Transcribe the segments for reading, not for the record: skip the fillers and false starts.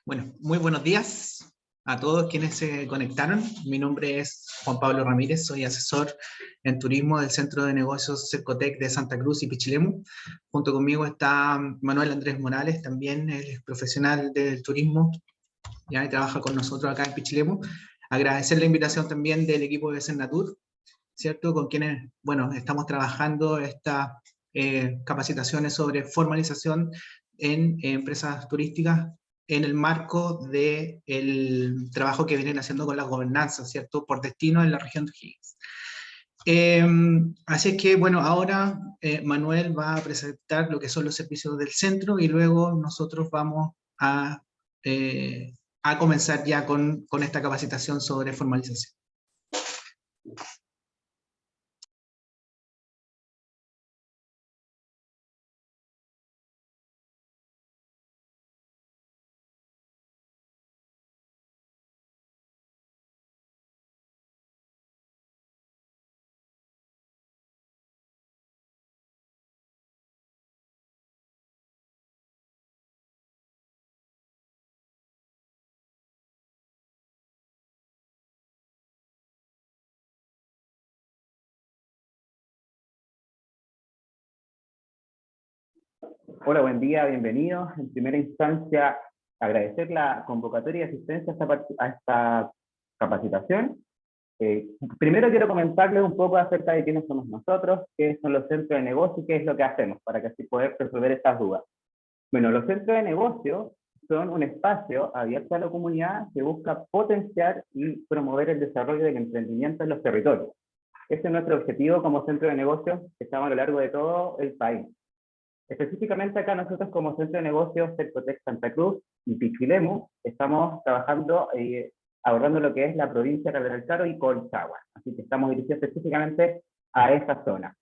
Bueno, muy buenos días a todos quienes se conectaron. Mi nombre es Juan Pablo Ramírez, soy asesor en turismo del Centro de Negocios Cercotec de Santa Cruz y Pichilemu. Junto conmigo está Manuel Andrés Morales, también él es profesional del turismo, ya y trabaja con nosotros acá en Pichilemu. Agradecer la invitación también del equipo de Senatur, ¿cierto? Con quienes, bueno, estamos trabajando estas capacitaciones sobre formalización en empresas turísticas en el marco del trabajo que vienen haciendo con las gobernanzas, ¿cierto? Por destino en la región de Higgins. Así es que, bueno, ahora Manuel va a presentar lo que son los servicios del centro y luego nosotros vamos a comenzar ya con esta capacitación sobre formalización. Hola, buen día, bienvenidos. En primera instancia, agradecer la convocatoria y asistencia a esta capacitación. Primero quiero comentarles un poco acerca de quiénes somos nosotros, qué son los centros de negocio y qué es lo que hacemos para que así poder resolver estas dudas. Bueno, los centros de negocio son un espacio abierto a la comunidad que busca potenciar y promover el desarrollo del emprendimiento en los territorios. Ese es nuestro objetivo como centro de negocios que estamos a lo largo de todo el país. Específicamente acá nosotros como Centro de Negocios Cercotec Santa Cruz y Pichilemu estamos trabajando abordando lo que es la provincia de Cabral Caro y Colchagua. Así que estamos dirigidos específicamente a esa zona.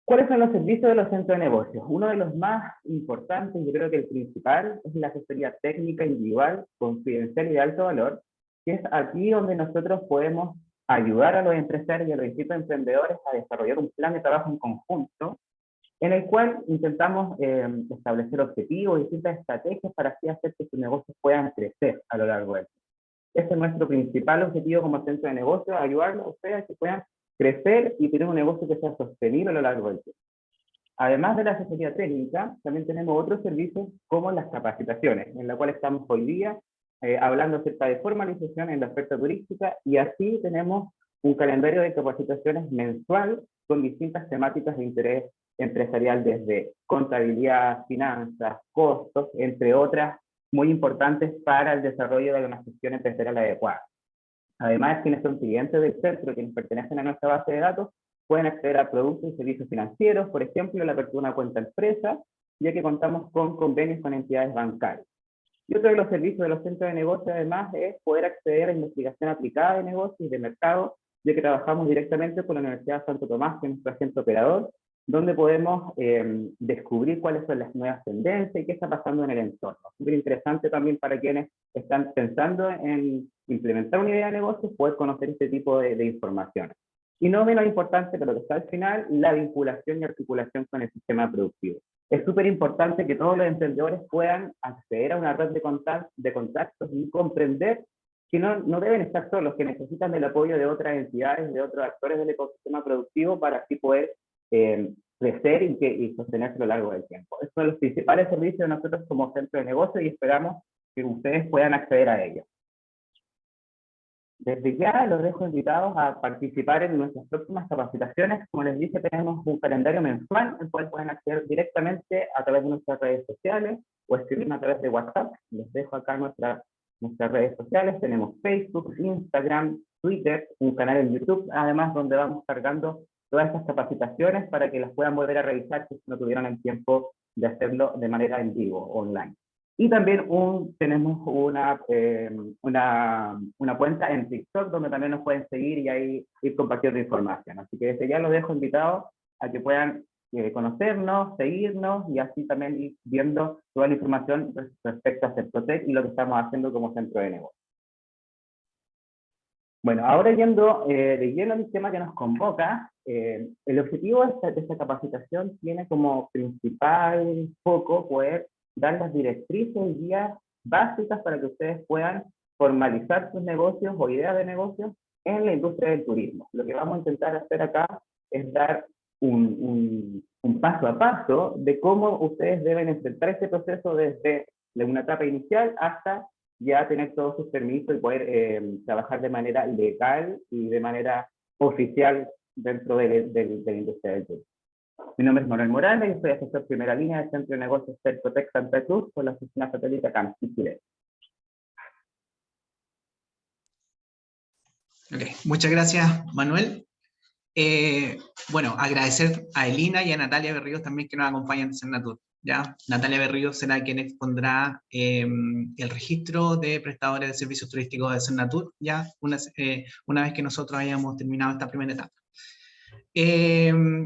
¿Cuáles son los servicios de los centros de negocios? Uno de los más importantes, yo creo que el principal, es la asesoría técnica individual, confidencial y de alto valor, que es aquí donde nosotros podemos ayudar a los empresarios y a los distintos emprendedores a desarrollar un plan de trabajo en conjunto, en el cual intentamos establecer objetivos y distintas estrategias para así hacer que sus negocios puedan crecer a lo largo del tiempo. Ese es nuestro principal objetivo como centro de negocios, ayudarlos a ustedes a que puedan crecer y tener un negocio que sea sostenible a lo largo del tiempo. Además de la asesoría técnica, también tenemos otros servicios como las capacitaciones, en la cual estamos hoy día hablando acerca de formalización en la oferta turística, y así tenemos un calendario de capacitaciones mensual con distintas temáticas de interés empresarial, desde contabilidad, finanzas, costos, entre otras muy importantes para el desarrollo de una gestión empresarial adecuada. Además, quienes son clientes del centro, quienes pertenecen a nuestra base de datos, pueden acceder a productos y servicios financieros, por ejemplo, la apertura de una cuenta empresa, ya que contamos con convenios con entidades bancarias. Y otro de los servicios de los centros de negocio, además, es poder acceder a investigación aplicada de negocios y de mercado, ya que trabajamos directamente con la Universidad de Santo Tomás, que es nuestro agente operador, donde podemos descubrir cuáles son las nuevas tendencias y qué está pasando en el entorno. Súper interesante también para quienes están pensando en implementar una idea de negocio, poder conocer este tipo de información. Y no menos importante, pero que está al final, la vinculación y articulación con el sistema productivo. Es súper importante que todos los emprendedores puedan acceder a una red de contactos y comprender que no deben estar solos, que necesitan del apoyo de otras entidades, de otros actores del ecosistema productivo para así poder crecer y sostenerse a lo largo del tiempo. Estos son los principales servicios de nosotros como centro de negocio y esperamos que ustedes puedan acceder a ellos. Desde ya los dejo invitados a participar en nuestras próximas capacitaciones. Como les dije, tenemos un calendario mensual, el cual pueden acceder directamente a través de nuestras redes sociales o escribirnos a través de WhatsApp. Les dejo acá nuestras redes sociales. Tenemos Facebook, Instagram, Twitter, un canal en YouTube, además donde vamos cargando todas estas capacitaciones para que las puedan volver a revisar si no tuvieron el tiempo de hacerlo de manera en vivo, online. Y también tenemos una cuenta en TikTok donde también nos pueden seguir y ahí ir compartiendo información. Así que desde ya los dejo invitados a que puedan conocernos, seguirnos y así también ir viendo toda la información respecto a Cercotec y lo que estamos haciendo como centro de negocio. Bueno, ahora yendo de lleno al tema que nos convoca, el objetivo de esta capacitación tiene como principal foco poder dar las directrices y guías básicas para que ustedes puedan formalizar sus negocios o ideas de negocios en la industria del turismo. Lo que vamos a intentar hacer acá es dar un paso a paso de cómo ustedes deben enfrentar este proceso desde una etapa inicial hasta ya tener todos sus permisos y poder trabajar de manera legal y de manera oficial dentro de la industria del turismo. Mi nombre es Manuel Morales y soy asesor primera línea del Centro de Negocios Cercotec Santa Cruz por la oficina satélite Campi, Chile. Okay. Muchas gracias, Manuel. Bueno, agradecer a Elina y a Natalia Berríos también que nos acompañan en Cernatur. ¿Ya? Natalia Berríos será quien expondrá el registro de prestadores de servicios turísticos de Cernatur, ya una vez que nosotros hayamos terminado esta primera etapa.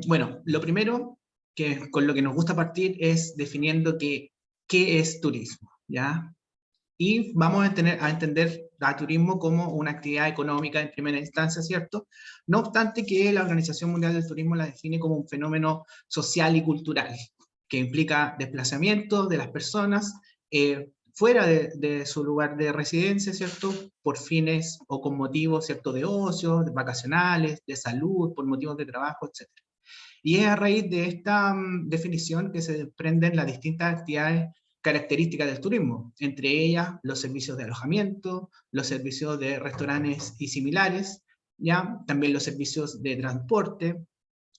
Bueno, lo primero que con lo que nos gusta partir es definiendo qué es turismo, ¿ya? Y vamos a entender al turismo como una actividad económica en primera instancia, ¿cierto? No obstante que la Organización Mundial del Turismo la define como un fenómeno social y cultural, que implica desplazamiento de las personas fuera de su lugar de residencia, ¿cierto? Por fines o con motivos, ¿cierto? De ocio, de vacacionales, de salud, por motivos de trabajo, etc. Y es a raíz de esta definición que se desprenden las distintas actividades características del turismo, entre ellas los servicios de alojamiento, los servicios de restaurantes y similares, ¿ya? También los servicios de transporte,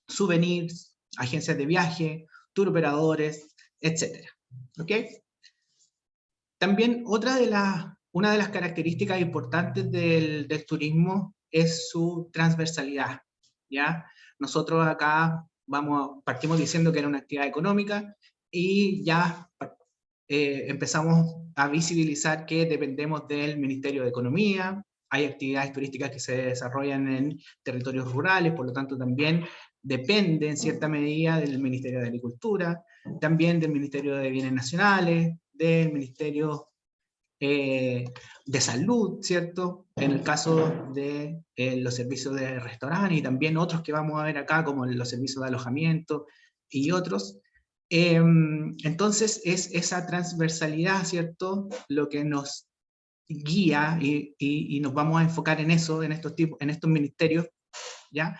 souvenirs, agencias de viaje, tour operadores, etc. ¿Ok? También una de las características importantes del turismo es su transversalidad, ¿ya? Nosotros acá partimos diciendo que era una actividad económica y ya empezamos a visibilizar que dependemos del Ministerio de Economía, hay actividades turísticas que se desarrollan en territorios rurales, por lo tanto también depende en cierta medida del Ministerio de Agricultura, también del Ministerio de Bienes Nacionales, del Ministerio de Salud, ¿cierto? En el caso de los servicios de restaurante y también otros que vamos a ver acá, como los servicios de alojamiento y otros. Entonces es esa transversalidad, ¿cierto? Lo que nos guía y nos vamos a enfocar en eso, en estos ministerios, ¿ya?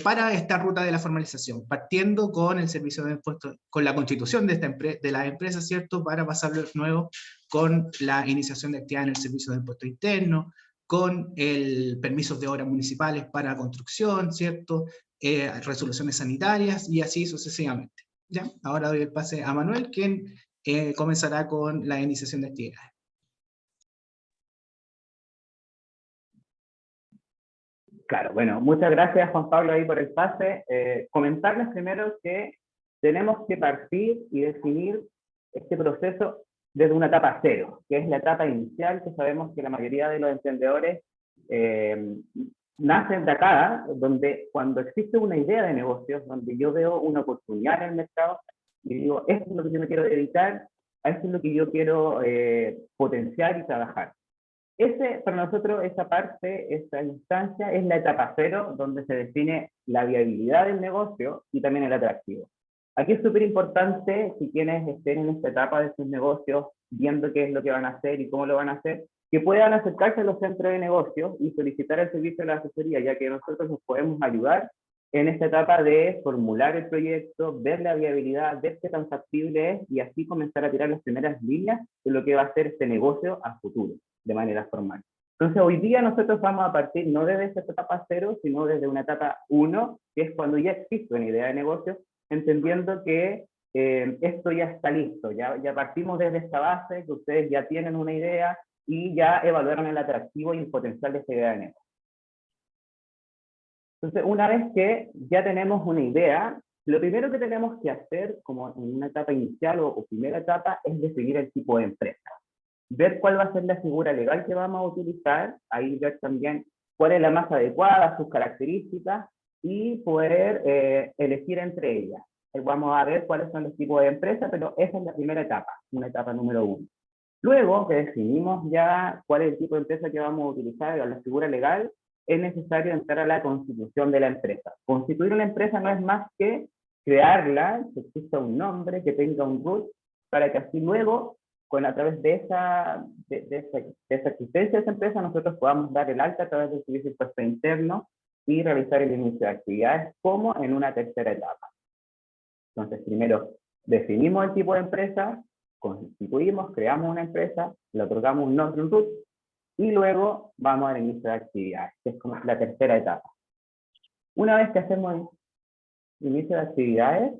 Para esta ruta de la formalización, partiendo con el servicio de impuestos, con la constitución de las empresas, ¿cierto? Para pasarlo de nuevo con la iniciación de actividad en el servicio de impuesto interno, con el permisos de obras municipales para construcción, ¿cierto? Resoluciones sanitarias y así sucesivamente. ¿Ya? Ahora doy el pase a Manuel, quien comenzará con la iniciación de actividades. Claro, bueno, muchas gracias Juan Pablo ahí por el pase. Comentarles primero que tenemos que partir y definir este proceso desde una etapa cero, que es la etapa inicial, que sabemos que la mayoría de los emprendedores nacen de acá, donde cuando existe una idea de negocios, donde yo veo una oportunidad en el mercado y digo, esto es lo que yo me quiero dedicar, a esto es lo que yo quiero potenciar y trabajar. Para nosotros, esa parte, esa instancia, es la etapa cero, donde se define la viabilidad del negocio y también el atractivo. Aquí es súper importante, si quienes estén en esta etapa de sus negocios, viendo qué es lo que van a hacer y cómo lo van a hacer, que puedan acercarse a los centros de negocios y solicitar el servicio de la asesoría, ya que nosotros nos podemos ayudar en esta etapa de formular el proyecto, ver la viabilidad, ver qué tan factible es y así comenzar a tirar las primeras líneas de lo que va a ser este negocio a futuro, de manera formal. Entonces hoy día nosotros vamos a partir no desde esta etapa cero, sino desde una etapa 1, que es cuando ya existe una idea de negocio, entendiendo que esto ya está listo, ya partimos desde esta base, que ustedes ya tienen una idea y ya evaluaron el atractivo y el potencial de esta idea de negocio. Entonces, una vez que ya tenemos una idea, lo primero que tenemos que hacer, como en una etapa inicial o primera etapa, es definir el tipo de empresa. Ver cuál va a ser la figura legal que vamos a utilizar, ahí ver también cuál es la más adecuada, sus características, y poder elegir entre ellas. Vamos a ver cuáles son los tipos de empresas, pero esa es la primera etapa, una etapa número 1. Luego que definimos ya cuál es el tipo de empresa que vamos a utilizar, la figura legal, es necesario entrar a la constitución de la empresa. Constituir una empresa no es más que crearla, que exista un nombre, que tenga un root, para que así luego a través de esa existencia de esa empresa, nosotros podamos dar el alta a través del servicio de impuesto interno y realizar el inicio de actividades como en una tercera etapa. Entonces, primero definimos el tipo de empresa, constituimos, creamos una empresa, le otorgamos un nombre, un RUT, y luego vamos al inicio de actividades, que es como la tercera etapa. Una vez que hacemos el inicio de actividades,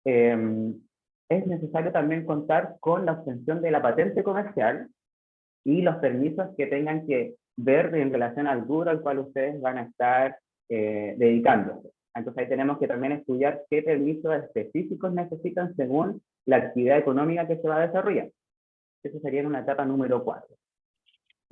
es necesario también contar con la obtención de la patente comercial y los permisos que tengan que ver en relación al rubro al cual ustedes van a estar dedicándose. Entonces ahí tenemos que también estudiar qué permisos específicos necesitan según la actividad económica que se va a desarrollar. Eso sería en una etapa número 4.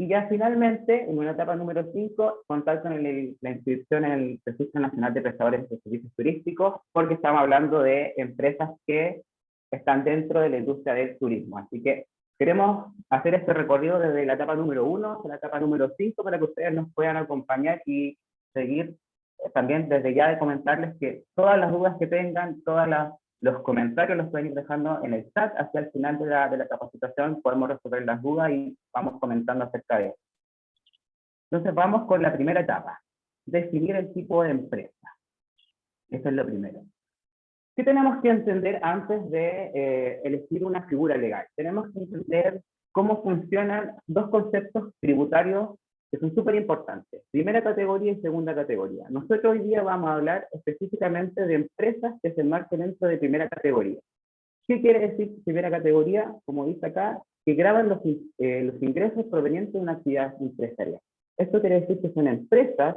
Y ya finalmente, en una etapa número 5, contar con la inscripción en el Registro Nacional de Prestadores de Servicios Turísticos, porque estamos hablando de empresas que están dentro de la industria del turismo. Así que queremos hacer este recorrido desde la etapa número 1 hasta la etapa número 5 para que ustedes nos puedan acompañar y seguir también desde ya de comentarles que todas las dudas que tengan, los comentarios los pueden ir dejando en el chat. Hacia el final de la capacitación podemos resolver las dudas y vamos comentando acerca de eso. Entonces vamos con la primera etapa, definir el tipo de empresa. Eso es lo primero. ¿Qué tenemos que entender antes de elegir una figura legal? Tenemos que entender cómo funcionan dos conceptos tributarios que son súper importantes. Primera categoría y segunda categoría. Nosotros hoy día vamos a hablar específicamente de empresas que se enmarquen dentro de primera categoría. ¿Qué quiere decir primera categoría? Como dice acá, que graban los ingresos provenientes de una actividad empresarial. Esto quiere decir que son empresas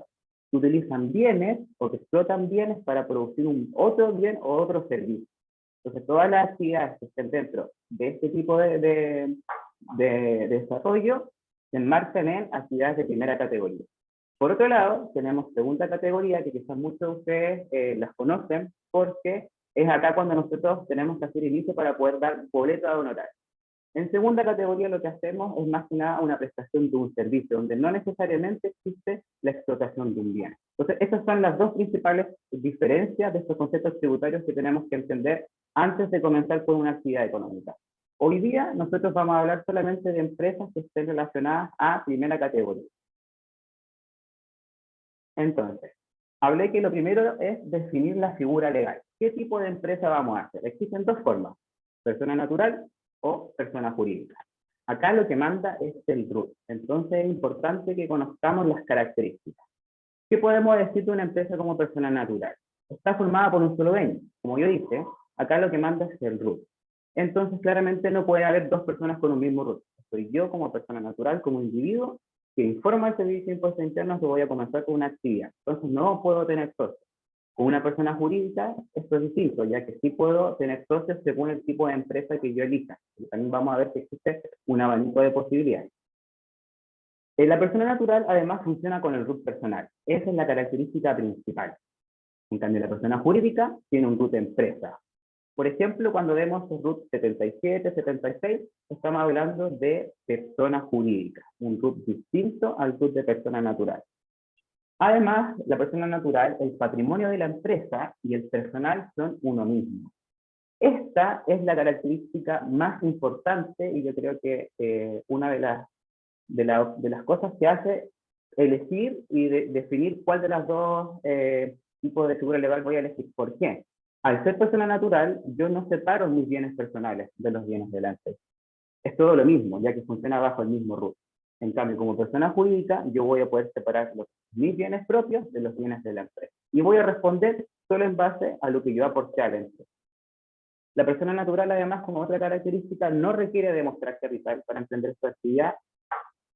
que utilizan bienes o que explotan bienes para producir otro bien o otro servicio. Entonces, todas las actividades que estén dentro de este tipo de desarrollo se enmarcan en actividades de primera categoría. Por otro lado, tenemos segunda categoría, que quizás muchos de ustedes las conocen, porque es acá cuando nosotros tenemos que hacer inicio para poder dar boleto de honorario. En segunda categoría lo que hacemos es más que nada una prestación de un servicio, donde no necesariamente existe la explotación de un bien. Entonces, esas son las dos principales diferencias de estos conceptos tributarios que tenemos que entender antes de comenzar con una actividad económica. Hoy día nosotros vamos a hablar solamente de empresas que estén relacionadas a primera categoría. Entonces, hablé que lo primero es definir la figura legal. ¿Qué tipo de empresa vamos a hacer? Existen dos formas, persona natural o persona jurídica. Acá lo que manda es el RUT. Entonces es importante que conozcamos las características. ¿Qué podemos decir de una empresa como persona natural? Está formada por un solo dueño. Como yo dije, acá lo que manda es el RUT. Entonces claramente no puede haber dos personas con un mismo RUT. Soy yo como persona natural, como individuo, que informa al servicio de impuestos internos que voy a comenzar con una actividad. Entonces no puedo tener socios. Con una persona jurídica esto es distinto, ya que sí puedo tener socios según el tipo de empresa que yo elija. Y también vamos a ver que existe un abanico de posibilidades. La persona natural además funciona con el RUT personal. Esa es la característica principal. En cambio, la persona jurídica tiene un RUT empresa. Por ejemplo, cuando vemos el RUT 77, 76, estamos hablando de persona jurídica, un RUT distinto al RUT de persona natural. Además, la persona natural, el patrimonio de la empresa y el personal son uno mismo. Esta es la característica más importante y yo creo que una de las cosas que hace elegir y definir cuál de las dos tipos de figura legal voy a elegir. ¿Por qué? Al ser persona natural, yo no separo mis bienes personales de los bienes de la empresa. Es todo lo mismo, ya que funciona bajo el mismo RUT. En cambio, como persona jurídica, yo voy a poder separar mis bienes propios de los bienes de la empresa. Y voy a responder solo en base a lo que yo aporté a la empresa. La persona natural, además, como otra característica, no requiere demostrar capital para emprender su actividad.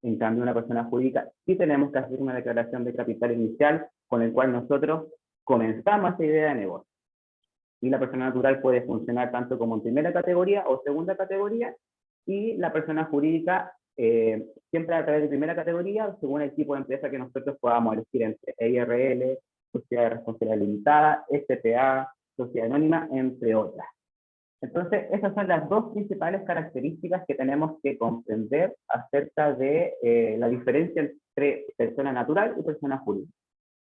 En cambio, una persona jurídica sí tenemos que hacer una declaración de capital inicial con el cual nosotros comenzamos esa idea de negocio. Y la persona natural puede funcionar tanto como en primera categoría o segunda categoría, y la persona jurídica siempre a través de primera categoría, según el tipo de empresa que nosotros podamos elegir entre EIRL, Sociedad de Responsabilidad Limitada, SPA, Sociedad Anónima, entre otras. Entonces, esas son las dos principales características que tenemos que comprender acerca de la diferencia entre persona natural y persona jurídica.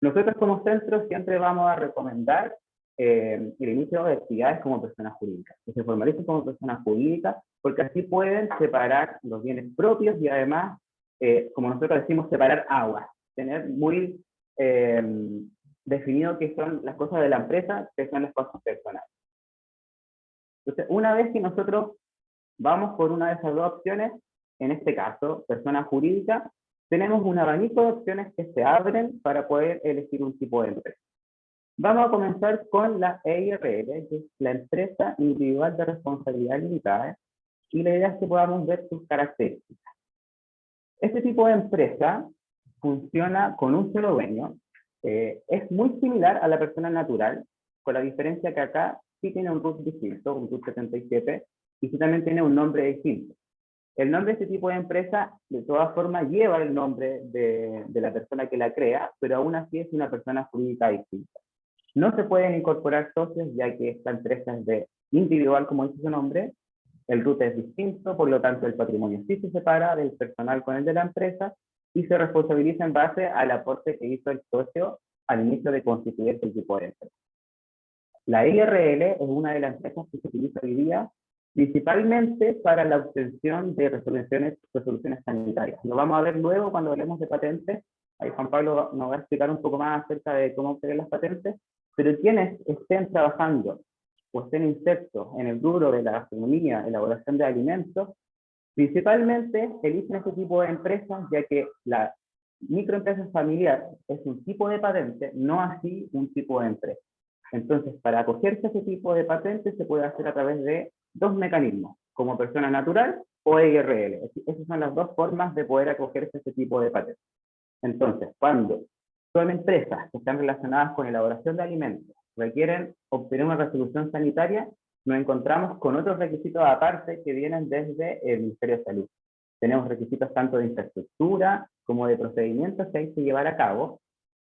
Nosotros como centro siempre vamos a recomendar el inicio de actividades como personas jurídicas, que se formalicen como personas jurídicas, porque así pueden separar los bienes propios y además, como nosotros decimos, separar aguas, tener muy definido qué son las cosas de la empresa, qué son las cosas personales. Entonces, una vez que nosotros vamos por una de esas dos opciones, en este caso, persona jurídica, tenemos un abanico de opciones que se abren para poder elegir un tipo de empresa. Vamos a comenzar con la EIRL, que es la Empresa Individual de Responsabilidad Limitada, y la idea es que podamos ver sus características. Este tipo de empresa funciona con un solo dueño, es muy similar a la persona natural, con la diferencia que acá sí tiene un RUT distinto, un RUT 77, y sí también tiene un nombre distinto. El nombre de este tipo de empresa, de todas formas, lleva el nombre de la persona que la crea, pero aún así es una persona jurídica distinta. No se pueden incorporar socios, ya que esta empresa es de individual, como dice su nombre, el RUT es distinto, por lo tanto el patrimonio sí se separa del personal con el de la empresa y se responsabiliza en base al aporte que hizo el socio al inicio de constituir este tipo de empresa. La IRL es una de las empresas que se utiliza hoy día principalmente para la obtención de resoluciones sanitarias. Lo vamos a ver luego cuando hablemos de patentes. Ahí Juan Pablo nos va a explicar un poco más acerca de cómo obtener las patentes, pero quienes estén trabajando o estén insertos en el rubro de la gastronomía, elaboración de alimentos, principalmente eligen este tipo de empresas, ya que la microempresa familiar es un tipo de patente, no así un tipo de empresa. Entonces, para acogerse a ese tipo de patente se puede hacer a través de dos mecanismos, como persona natural o EIRL. Esas son las dos formas de poder acogerse a este tipo de patente. Entonces, cuando son empresas que están relacionadas con elaboración de alimentos, requieren obtener una resolución sanitaria, nos encontramos con otros requisitos aparte que vienen desde el Ministerio de Salud. Tenemos requisitos tanto de infraestructura como de procedimientos que hay que llevar a cabo,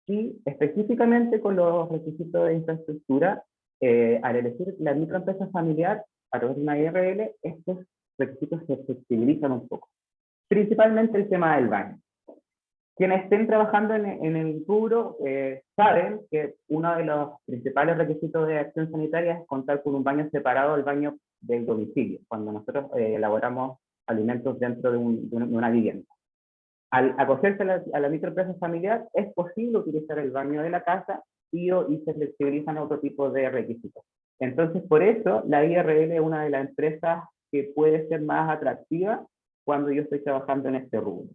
y específicamente con los requisitos de infraestructura, al elegir la microempresa familiar a través de una IRL, estos requisitos se flexibilizan un poco. Principalmente el tema del baño. Quienes estén trabajando en el rubro saben que uno de los principales requisitos de acción sanitaria es contar con un baño separado del baño del domicilio, cuando nosotros elaboramos alimentos dentro de una vivienda. Al acogerse a la microempresa familiar, es posible utilizar el baño de la casa y se flexibilizan otro tipo de requisitos. Entonces, por eso, la IRL es una de las empresas que puede ser más atractiva cuando yo estoy trabajando en este rubro.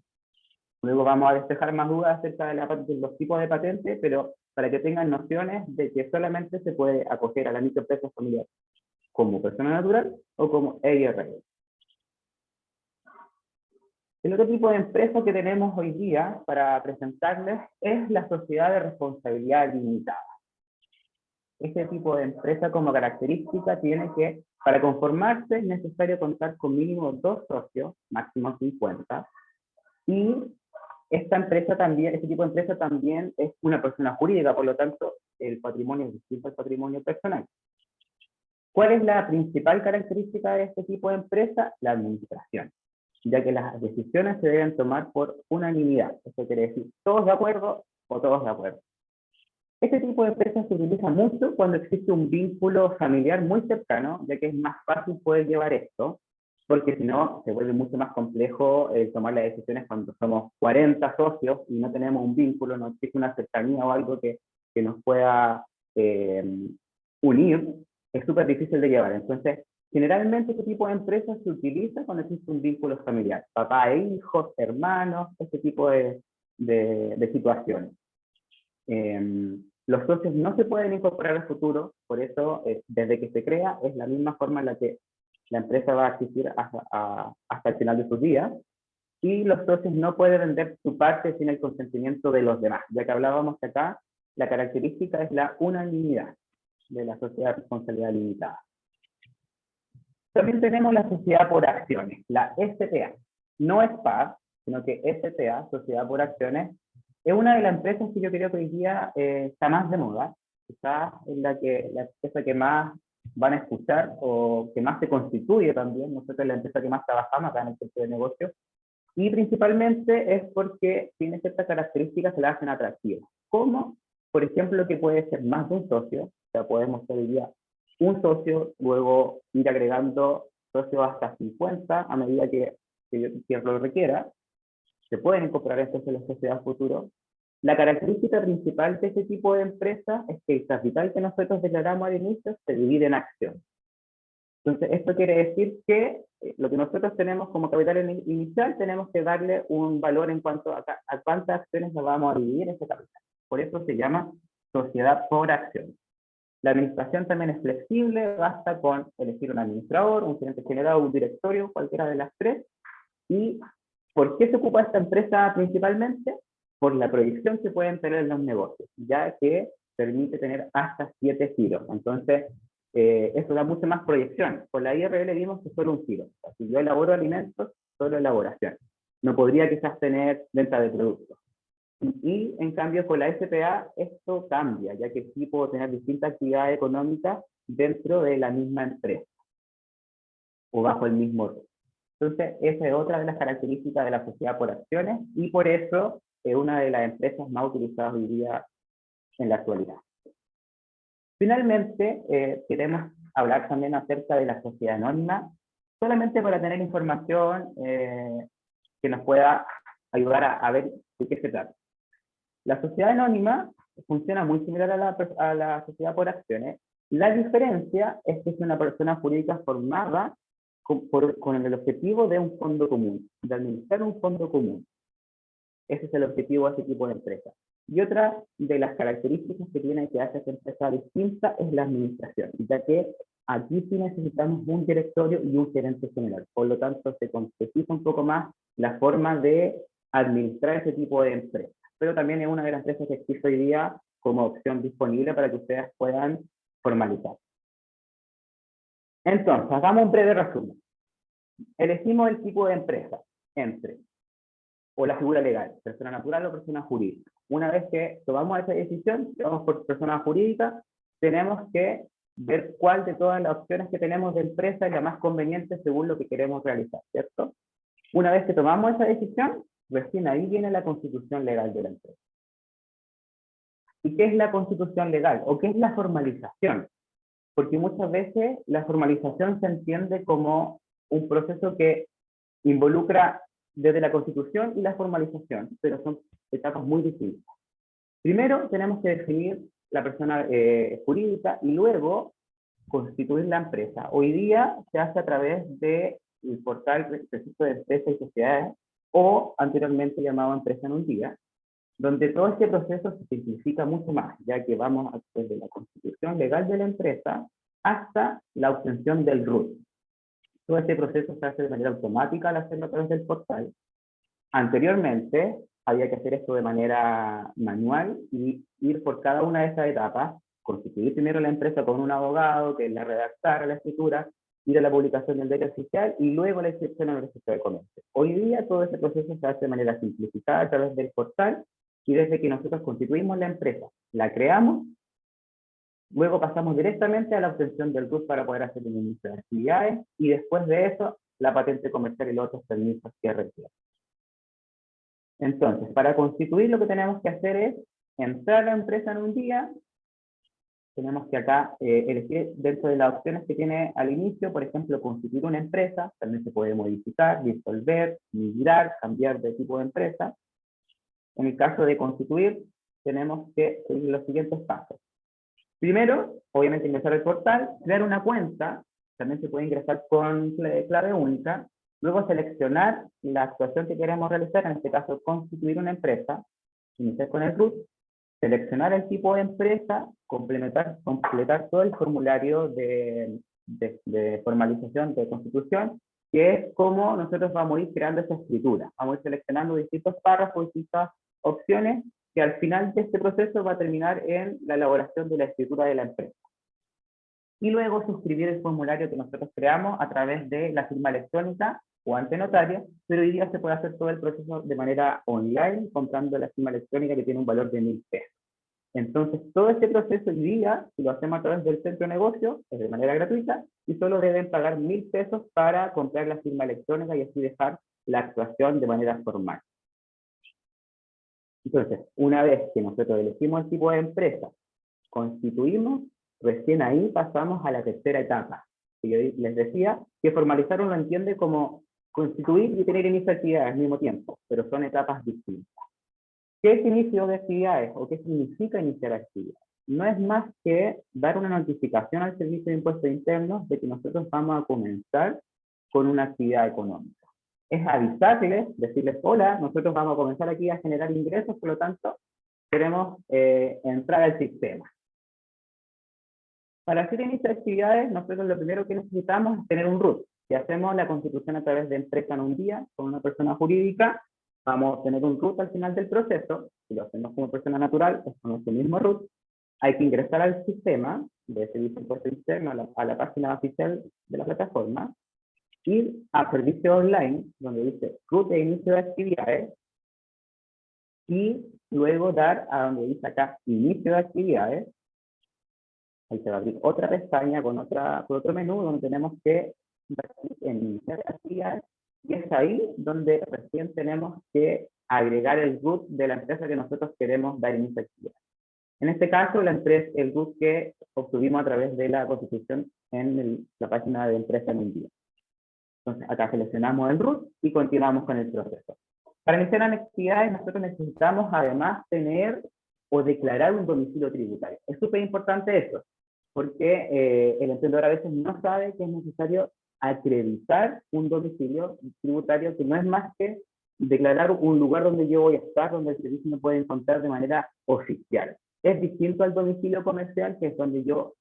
Luego vamos a despejar más dudas acerca de los tipos de patentes, pero para que tengan nociones de que solamente se puede acoger a la microempresa familiar como persona natural o como EIRL. El otro tipo de empresa que tenemos hoy día para presentarles es la sociedad de responsabilidad limitada. Este tipo de empresa como característica tiene que, para conformarse, es necesario contar con mínimo 2 socios, máximo 50, y esta empresa también, este tipo de empresa también es una persona jurídica, por lo tanto, el patrimonio es distinto al patrimonio personal. ¿Cuál es la principal característica de este tipo de empresa? La administración, ya que las decisiones se deben tomar por unanimidad. Eso quiere decir, todos de acuerdo o todos de acuerdo. Este tipo de empresas se utiliza mucho cuando existe un vínculo familiar muy cercano, ya que es más fácil poder llevar esto, porque si no, se vuelve mucho más complejo tomar las decisiones cuando somos 40 socios y no tenemos un vínculo, no existe una cercanía o algo que nos pueda unir, es súper difícil de llevar. Entonces, generalmente este tipo de empresas se utiliza cuando existe un vínculo familiar, papá e hijos, hermanos, este tipo de situaciones. Los socios no se pueden incorporar al futuro, por eso desde que se crea es la misma forma en la que la empresa va a existir hasta el final de sus días, y los socios no pueden vender su parte sin el consentimiento de los demás, ya que hablábamos que acá la característica es la unanimidad de la sociedad de responsabilidad limitada. También tenemos la sociedad por acciones, la SPA. No es PAC, sino que SPA, Sociedad por Acciones, es una de las empresas que yo creo que hoy día está más de moda, quizás es la empresa que más van a escuchar o que más se constituye también. Nosotros es la empresa que más trabajamos acá en el sector de negocios, y principalmente es porque tiene ciertas características que la hacen atractiva, como por ejemplo que puede ser más de un socio, O sea, podemos ser hoy día un socio, luego ir agregando socios hasta 50 a medida que lo requiera. Se pueden incorporar entonces las sociedades futuro. La característica principal de este tipo de empresas es que el capital que nosotros declaramos al inicio se divide en acciones. Entonces, esto quiere decir que lo que nosotros tenemos como capital inicial, tenemos que darle un valor en cuanto a cuántas acciones nos vamos a dividir ese capital. Por eso se llama sociedad por acciones. La administración también es flexible, basta con elegir un administrador, un gerente general o un directorio, cualquiera de las tres. ¿Y por qué se ocupa esta empresa principalmente? Por la proyección que pueden tener los negocios, ya que permite tener hasta 7 giros. Entonces, eso da mucha más proyección. Con la IRL vimos que solo un giro. O sea, si yo elaboro alimentos, solo elaboración. No podría quizás tener venta de productos. Y en cambio con la SPA esto cambia, ya que sí puedo tener distintas actividades económicas dentro de la misma empresa o bajo el mismo rol. Entonces, esa es otra de las características de la sociedad por acciones y por eso es una de las empresas más utilizadas hoy día en la actualidad. Finalmente, queremos hablar también acerca de la sociedad anónima, solamente para tener información que nos pueda ayudar a ver de qué se trata. La sociedad anónima funciona muy similar a la sociedad por acciones. La diferencia es que es una persona jurídica formada con el objetivo de un fondo común, de administrar un fondo común. Ese es el objetivo de este tipo de empresa. Y otra de las características que tiene que hacer esta empresa distinta es la administración, ya que aquí sí necesitamos un directorio y un gerente general. Por lo tanto, se complejiza un poco más la forma de administrar ese tipo de empresas. Pero también es una de las empresas que existe hoy día como opción disponible para que ustedes puedan formalizar. Entonces, hagamos un breve resumen. Elegimos el tipo de empresa, o la figura legal, persona natural o persona jurídica. Una vez que tomamos esa decisión, vamos por persona jurídica, tenemos que ver cuál de todas las opciones que tenemos de empresa es la más conveniente según lo que queremos realizar, ¿cierto? Una vez que tomamos esa decisión, recién ahí viene la constitución legal de la empresa. ¿Y qué es la constitución legal? ¿O qué es la formalización? Porque muchas veces la formalización se entiende como un proceso que involucra desde la constitución y la formalización, pero son etapas muy distintas. Primero tenemos que definir la persona jurídica y luego constituir la empresa. Hoy día se hace a través del portal Registro de Empresas y Sociedades, o anteriormente llamado Empresa en un Día, donde todo este proceso se simplifica mucho más, ya que vamos desde la constitución legal de la empresa hasta la obtención del RUT. Todo este proceso se hace de manera automática al hacerlo a través del portal. Anteriormente había que hacer esto de manera manual y ir por cada una de esas etapas, constituir primero la empresa con un abogado, que la redactara la escritura, ir a la publicación del diario oficial y luego la inscripción en el registro de comercio. Hoy día todo este proceso se hace de manera simplificada a través del portal y desde que nosotros constituimos la empresa, la creamos, luego pasamos directamente a la obtención del RUT para poder hacer el inicio de actividades y después de eso la patente comercial y los otros permisos que requiere. Entonces, para constituir lo que tenemos que hacer es entrar a la empresa en un día. Tenemos que acá elegir dentro de las opciones que tiene al inicio, por ejemplo, constituir una empresa, también se puede modificar, disolver, migrar, cambiar de tipo de empresa. En el caso de constituir, tenemos que seguir los siguientes pasos. Primero, obviamente ingresar al portal, crear una cuenta, también se puede ingresar con clave única, luego seleccionar la actuación que queremos realizar, en este caso constituir una empresa, iniciar con el RUT, seleccionar el tipo de empresa, completar todo el formulario de formalización de constitución, que es como nosotros vamos a ir creando esa escritura. Vamos a ir seleccionando distintos párrafos, distintas opciones, que al final de este proceso va a terminar en la elaboración de la escritura de la empresa. Y luego suscribir el formulario que nosotros creamos a través de la firma electrónica o ante notario, pero hoy día se puede hacer todo el proceso de manera online, comprando la firma electrónica que tiene un valor de 1.000 pesos. Entonces, todo este proceso hoy día, si lo hacemos a través del centro de negocio, es de manera gratuita, y solo deben pagar 1.000 pesos para comprar la firma electrónica y así dejar la actuación de manera formal. Entonces, una vez que nosotros elegimos el tipo de empresa, constituimos, Recién ahí pasamos a la tercera etapa. Y yo les decía que formalizar uno entiende como constituir y tener inicio de actividades al mismo tiempo, pero son etapas distintas. ¿Qué es inicio de actividades o qué significa iniciar actividades? No es más que dar una notificación al Servicio de Impuestos Internos de que nosotros vamos a comenzar con una actividad económica. Es avisarles, decirles, hola, nosotros vamos a comenzar aquí a generar ingresos, por lo tanto, queremos entrar al sistema. Para hacer inicio de actividades, nosotros lo primero que necesitamos es tener un RUT. Si hacemos la constitución a través de empresa en un día, con una persona jurídica, vamos a tener un RUT al final del proceso. Si lo hacemos como persona natural, es con ese mismo RUT. Hay que ingresar al sistema de Servicio de Impuestos Internos, a la página oficial de la plataforma, ir a servicio online, donde dice RUT de inicio de actividades, y luego dar a donde dice acá inicio de actividades. Ahí se va a abrir otra pestaña con otro menú donde tenemos que iniciar actividades, y es ahí donde recién tenemos que agregar el RUT de la empresa que nosotros queremos dar inicio a actividades. En este caso, el RUT que obtuvimos a través de la constitución en la página de empresa en un día. Entonces, acá seleccionamos el RUT y continuamos con el proceso. Para iniciar las actividades, nosotros necesitamos además tener o declarar un domicilio tributario. Es súper importante eso, porque el emprendedor a veces no sabe que es necesario acreditar un domicilio tributario, que no es más que declarar un lugar donde yo voy a estar, donde el servicio me puede encontrar de manera oficial. Es distinto al domicilio comercial, que es donde yo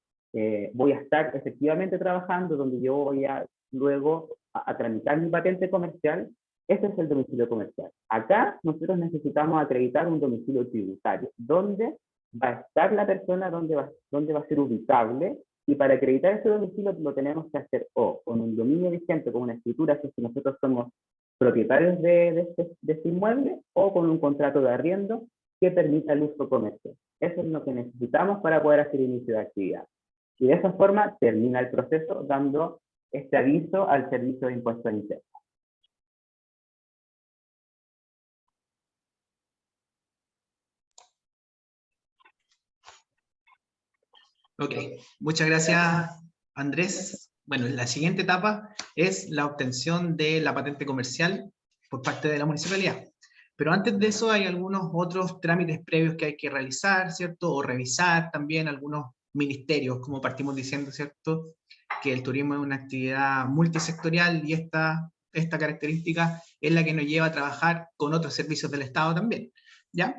voy a estar efectivamente trabajando, donde yo voy a luego a tramitar mi patente comercial. Ese es el domicilio comercial. Acá nosotros necesitamos acreditar un domicilio tributario, donde va a estar la persona, donde va a ser ubicable, y para acreditar ese domicilio lo tenemos que hacer o con un dominio vigente, con una escritura, si nosotros somos propietarios de este inmueble, o con un contrato de arriendo que permita el uso comercial. Eso es lo que necesitamos para poder hacer inicio de actividad. Y de esa forma termina el proceso dando este aviso al Servicio de Impuestos Internos. Ok, muchas gracias, Andrés. Bueno, la siguiente etapa es la obtención de la patente comercial por parte de la municipalidad. Pero antes de eso hay algunos otros trámites previos que hay que realizar, ¿cierto? O revisar también algunos ministerios, como partimos diciendo, ¿cierto? Que el turismo es una actividad multisectorial y esta característica es la que nos lleva a trabajar con otros servicios del Estado también, ¿ya?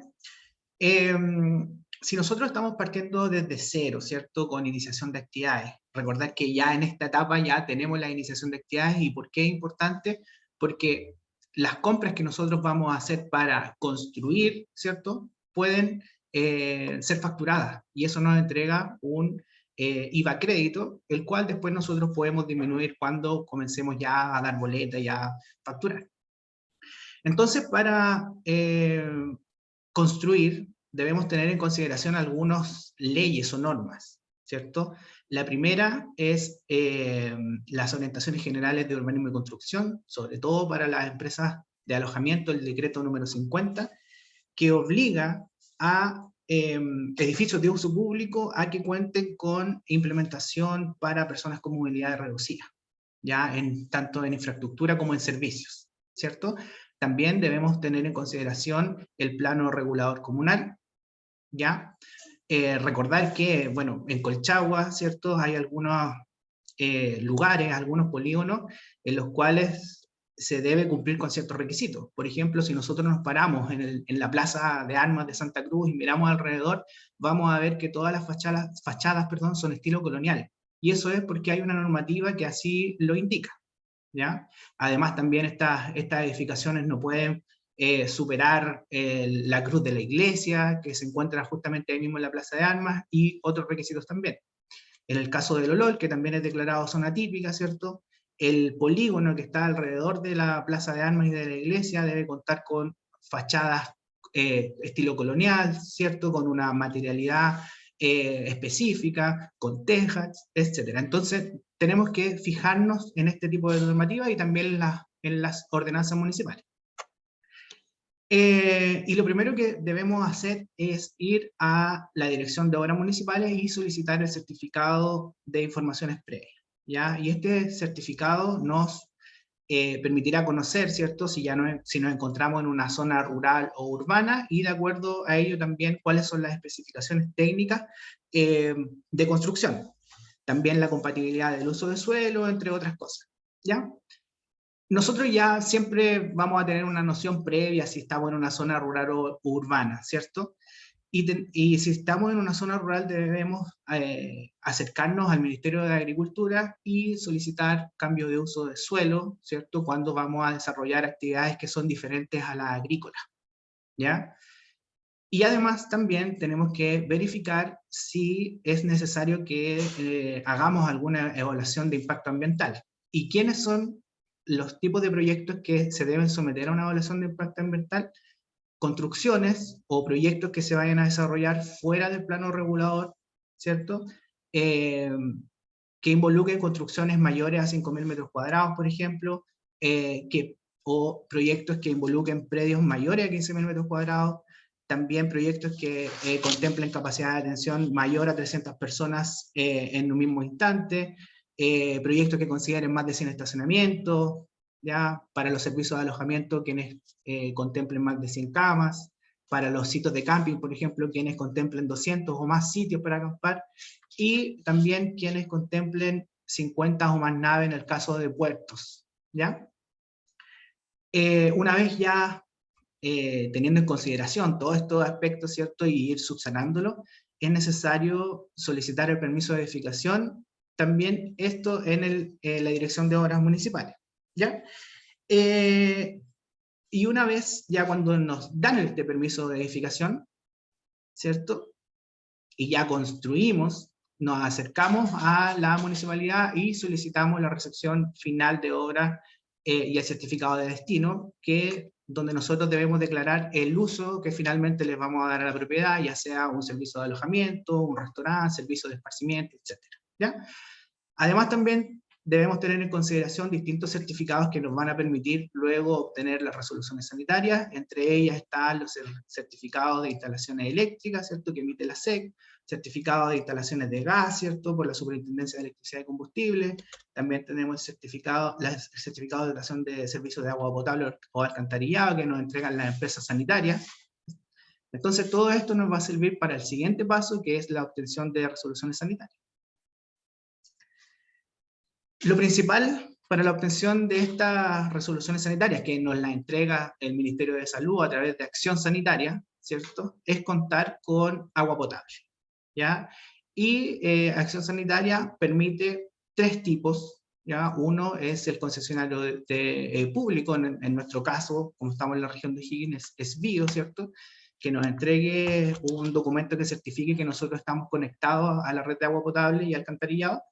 Si nosotros estamos partiendo desde cero, ¿cierto? Con iniciación de actividades, recordar que ya en esta etapa ya tenemos la iniciación de actividades. ¿Y por qué es importante? Porque las compras que nosotros vamos a hacer para construir, ¿cierto? Pueden ser facturadas, y eso nos entrega un IVA crédito, el cual después nosotros podemos disminuir cuando comencemos ya a dar boleta y a facturar. Entonces, para construir, debemos tener en consideración algunas leyes o normas, ¿cierto? La primera es las orientaciones generales de urbanismo y construcción, sobre todo para las empresas de alojamiento, el decreto número 50, que obliga a edificios de uso público a que cuenten con implementación para personas con movilidad reducida, ya tanto en infraestructura como en servicios, ¿cierto? También debemos tener en consideración el plano regulador comunal, ¿ya? Recordar que, bueno, en Colchagua, ¿cierto? Hay algunos lugares, algunos polígonos en los cuales se debe cumplir con ciertos requisitos. Por ejemplo, si nosotros nos paramos en la Plaza de Armas de Santa Cruz y miramos alrededor, vamos a ver que todas las fachadas son estilo colonial. Y eso es porque hay una normativa que así lo indica, ¿ya? Además, también estas edificaciones no pueden superar la cruz de la iglesia, que se encuentra justamente ahí mismo en la Plaza de Armas, y otros requisitos también. En el caso del Olol, que también es declarado zona típica, ¿cierto? El polígono que está alrededor de la Plaza de Armas y de la iglesia debe contar con fachadas estilo colonial, ¿cierto? Con una materialidad específica, con tejas, etc. Entonces, tenemos que fijarnos en este tipo de normativas y también en las ordenanzas municipales. Y lo primero que debemos hacer es ir a la Dirección de Obras Municipales y solicitar el certificado de informaciones previas, ¿ya? Y este certificado nos permitirá conocer, ¿cierto? Si nos encontramos en una zona rural o urbana, y de acuerdo a ello también cuáles son las especificaciones técnicas de construcción. También la compatibilidad del uso de suelo, entre otras cosas, ¿ya? Nosotros ya siempre vamos a tener una noción previa si estamos en una zona rural o urbana, ¿cierto? Y si estamos en una zona rural debemos acercarnos al Ministerio de Agricultura y solicitar cambio de uso de suelo, ¿cierto? Cuando vamos a desarrollar actividades que son diferentes a las agrícolas, ¿ya? Y además también tenemos que verificar si es necesario que hagamos alguna evaluación de impacto ambiental. ¿Y quiénes son los tipos de proyectos que se deben someter a una evaluación de impacto ambiental? Construcciones o proyectos que se vayan a desarrollar fuera del plano regulador, ¿cierto? Que involucren construcciones mayores a 5.000 metros cuadrados, por ejemplo, o proyectos que involucren predios mayores a 15.000 metros cuadrados, también proyectos que contemplen capacidad de atención mayor a 300 personas en un mismo instante, proyectos que consideren más de 100 estacionamientos, ya para los servicios de alojamiento quienes contemplen más de 100 camas, para los sitios de camping, por ejemplo, quienes contemplen 200 o más sitios para acampar, y también quienes contemplen 50 o más naves en el caso de puertos, ¿ya? Una vez ya teniendo en consideración todos estos aspectos, ¿cierto? Y ir subsanándolo, es necesario solicitar el permiso de edificación, también esto en la Dirección de Obras Municipales, ¿ya? Y una vez, ya cuando nos dan este permiso de edificación, ¿cierto? Y ya construimos, nos acercamos a la municipalidad y solicitamos la recepción final de obra y el certificado de destino, donde nosotros debemos declarar el uso que finalmente les vamos a dar a la propiedad, ya sea un servicio de alojamiento, un restaurante, servicio de esparcimiento, etc. ¿Ya? Además también debemos tener en consideración distintos certificados que nos van a permitir luego obtener las resoluciones sanitarias. Entre ellas están los certificados de instalaciones eléctricas, ¿cierto?, que emite la SEC, certificados de instalaciones de gas, ¿cierto?, por la Superintendencia de Electricidad y Combustible. También tenemos el certificado de instalación de servicios de agua potable o alcantarillado que nos entregan las empresas sanitarias. Entonces todo esto nos va a servir para el siguiente paso, que es la obtención de resoluciones sanitarias. Lo principal para la obtención de estas resoluciones sanitarias, que nos las entrega el Ministerio de Salud a través de Acción Sanitaria, ¿cierto?, es contar con agua potable, ¿ya? Y Acción Sanitaria permite tres tipos, ¿ya? Uno es el concesionario público, en nuestro caso, como estamos en la región de O'Higgins, es BIO, ¿cierto?, que nos entregue un documento que certifique que nosotros estamos conectados a la red de agua potable y alcantarillado.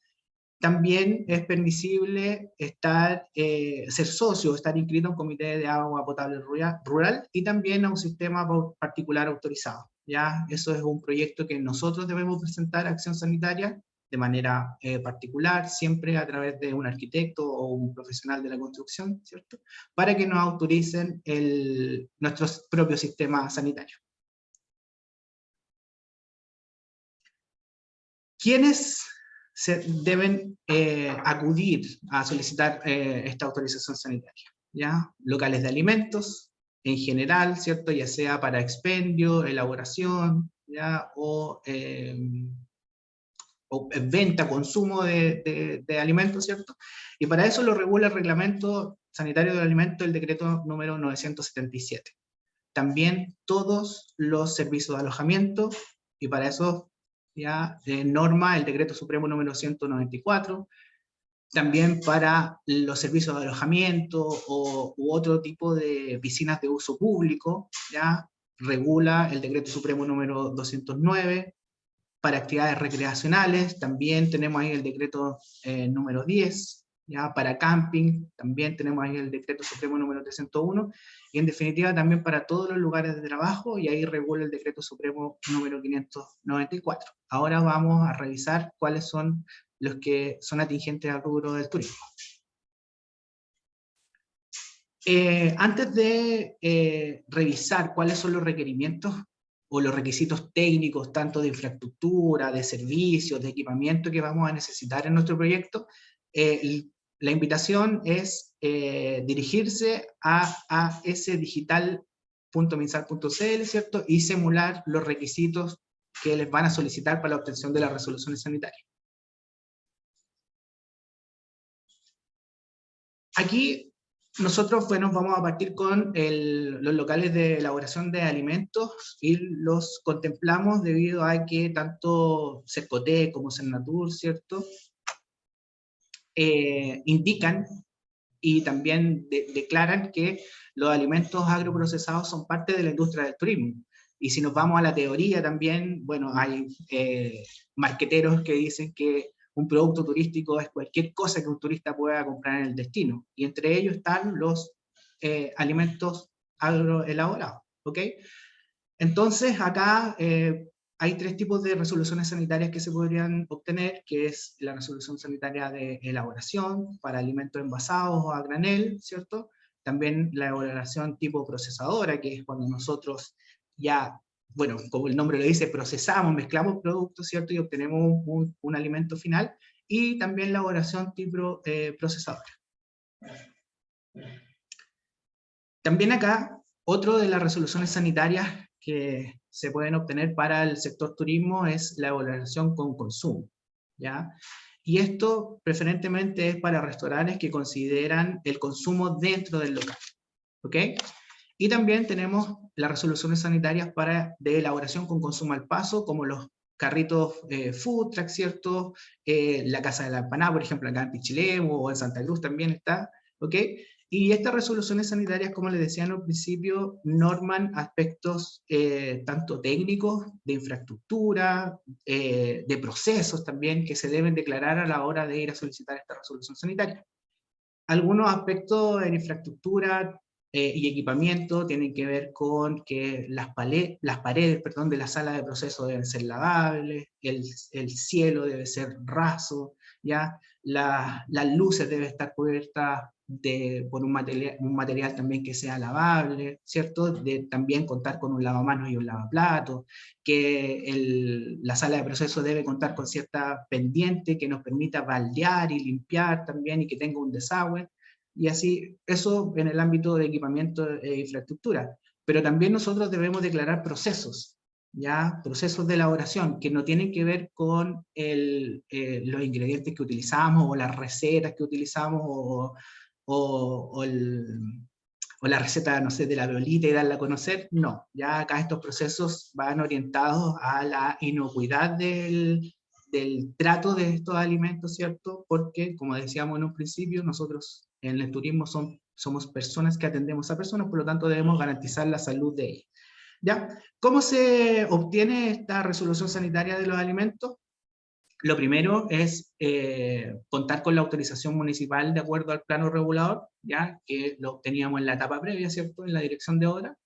También es permisible ser socio, estar inscrito en un comité de agua potable rural y también a un sistema particular autorizado. ¿Ya? Eso es un proyecto que nosotros debemos presentar a Acción Sanitaria de manera particular, siempre a través de un arquitecto o un profesional de la construcción, ¿cierto?, para que nos autoricen nuestro propio sistema sanitario. ¿Quiénes se deben acudir a solicitar esta autorización sanitaria? ¿Ya? Locales de alimentos, en general, ¿cierto?, ya sea para expendio, elaboración, ¿ya?, o venta, consumo de alimentos, ¿cierto? Y para eso lo regula el Reglamento Sanitario del Alimento, el decreto número 977. También todos los servicios de alojamiento, y para eso ya norma el decreto supremo número 194, también para los servicios de alojamiento u otro tipo de piscinas de uso público, ya regula el decreto supremo número 209, para actividades recreacionales, también tenemos ahí el decreto número 10, ya para camping, también tenemos ahí el decreto supremo número 301, y en definitiva también para todos los lugares de trabajo, y ahí regula el decreto supremo número 594. Ahora vamos a revisar cuáles son los que son atingentes al rubro del turismo. Antes de revisar cuáles son los requerimientos o los requisitos técnicos, tanto de infraestructura, de servicios, de equipamiento que vamos a necesitar en nuestro proyecto, la invitación es dirigirse a asdigital.minsal.cl, ¿cierto? Y simular los requisitos que les van a solicitar para la obtención de las resoluciones sanitarias. Aquí nosotros, bueno, vamos a partir con los locales de elaboración de alimentos y los contemplamos debido a que tanto Cercotec como Cernatur, ¿cierto? Indican y también declaran que los alimentos agroprocesados son parte de la industria del turismo. Y si nos vamos a la teoría también, bueno, hay marqueteros que dicen que un producto turístico es cualquier cosa que un turista pueda comprar en el destino. Y entre ellos están los alimentos agroelaborados, ¿ok? Entonces, acá hay tres tipos de resoluciones sanitarias que se podrían obtener, que es la resolución sanitaria de elaboración para alimentos envasados o a granel, ¿cierto? También la elaboración tipo procesadora, que es cuando nosotros ya, bueno, como el nombre lo dice, procesamos, mezclamos productos, ¿cierto? Y obtenemos un alimento final. Y también la elaboración tipo procesadora. También acá, otro de las resoluciones sanitarias que se pueden obtener para el sector turismo es la evaluación con consumo, ¿ya? Y esto preferentemente es para restaurantes que consideran el consumo dentro del local, ¿ok? Y también tenemos las resoluciones sanitarias de elaboración con consumo al paso, como los carritos food truck, ¿cierto? La Casa de la Empanada, por ejemplo, acá en Pichilemu o en Santa Cruz también está, ¿ok? Y estas resoluciones sanitarias, como les decía al principio, norman aspectos tanto técnicos, de infraestructura, de procesos también, que se deben declarar a la hora de ir a solicitar esta resolución sanitaria. Algunos aspectos en infraestructura y equipamiento tienen que ver con que las paredes, perdón, de la sala de proceso deben ser lavables, el cielo debe ser raso, ¿ya? Las luces deben estar cubiertas por un material también que sea lavable, ¿cierto? También contar con un lavamanos y un lavaplatos, que la sala de proceso debe contar con cierta pendiente que nos permita baldear y limpiar también y que tenga un desagüe, y así, eso en el ámbito de equipamiento e infraestructura. Pero también nosotros debemos declarar procesos, ¿ya? Procesos de elaboración que no tienen que ver con los ingredientes que utilizamos o las recetas que utilizamos o la receta, no sé, de la violita y darla a conocer, no. Ya acá estos procesos van orientados a la inocuidad del trato de estos alimentos, ¿cierto? Porque, como decíamos en un principio, nosotros en el turismo somos personas que atendemos a personas, por lo tanto debemos garantizar la salud de ellas. ¿Ya? ¿Cómo se obtiene esta resolución sanitaria de los alimentos? Lo primero es contar con la autorización municipal de acuerdo al plano regulador, ya que lo obteníamos en la etapa previa, ¿cierto? En la dirección de obra.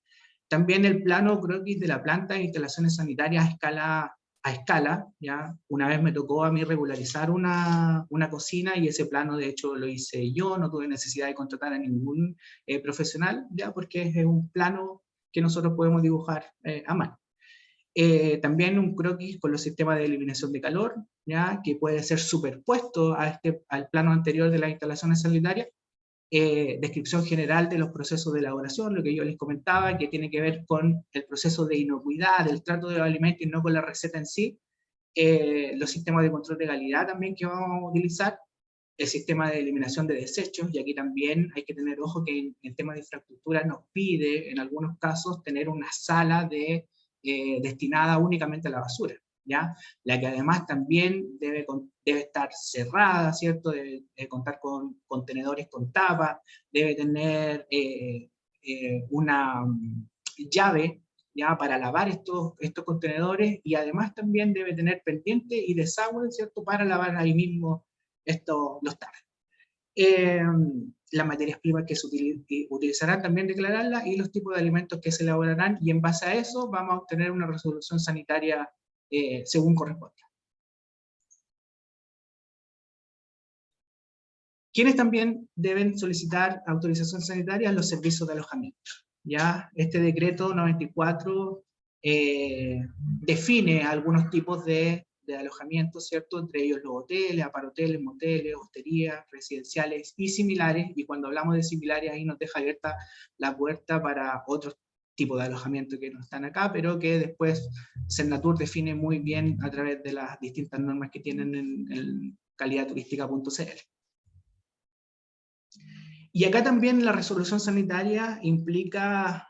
También el plano croquis de la planta de instalaciones sanitarias a escala, ¿ya? Una vez me tocó a mí regularizar una cocina y ese plano de hecho lo hice yo, no tuve necesidad de contratar a ningún profesional, ¿ya? Porque es un plano que nosotros podemos dibujar a mano. También un croquis con los sistemas de eliminación de calor, ¿ya? Que puede ser superpuesto al plano anterior de las instalaciones sanitarias. Descripción general de los procesos de elaboración, lo que yo les comentaba, que tiene que ver con el proceso de inocuidad, del trato de los alimentos y no con la receta en sí. Los sistemas de control de calidad también que vamos a utilizar, el sistema de eliminación de desechos, y aquí también hay que tener ojo que en temas de infraestructura nos pide, en algunos casos, tener una sala destinada únicamente a la basura, ¿ya? La que además también debe estar cerrada, ¿cierto? Debe contar con contenedores con tapa, debe tener una llave, ¿ya? Para lavar estos contenedores, y además también debe tener pendiente y desagüe, ¿cierto? Para lavar ahí mismo los TAR. Las materias primas que se utilizarán también declararlas y los tipos de alimentos que se elaborarán, y en base a eso vamos a obtener una resolución sanitaria según corresponda. ¿Quiénes también deben solicitar autorización sanitaria? Los servicios de alojamiento. ¿Ya? Este decreto 94 define algunos tipos de alojamiento, ¿cierto? Entre ellos los hoteles, aparhoteles, moteles, hosterías, residenciales y similares, y cuando hablamos de similares ahí nos deja abierta la puerta para otros tipos de alojamiento que no están acá, pero que después Senatur define muy bien a través de las distintas normas que tienen en calidadturística.cl. Y acá también la resolución sanitaria implica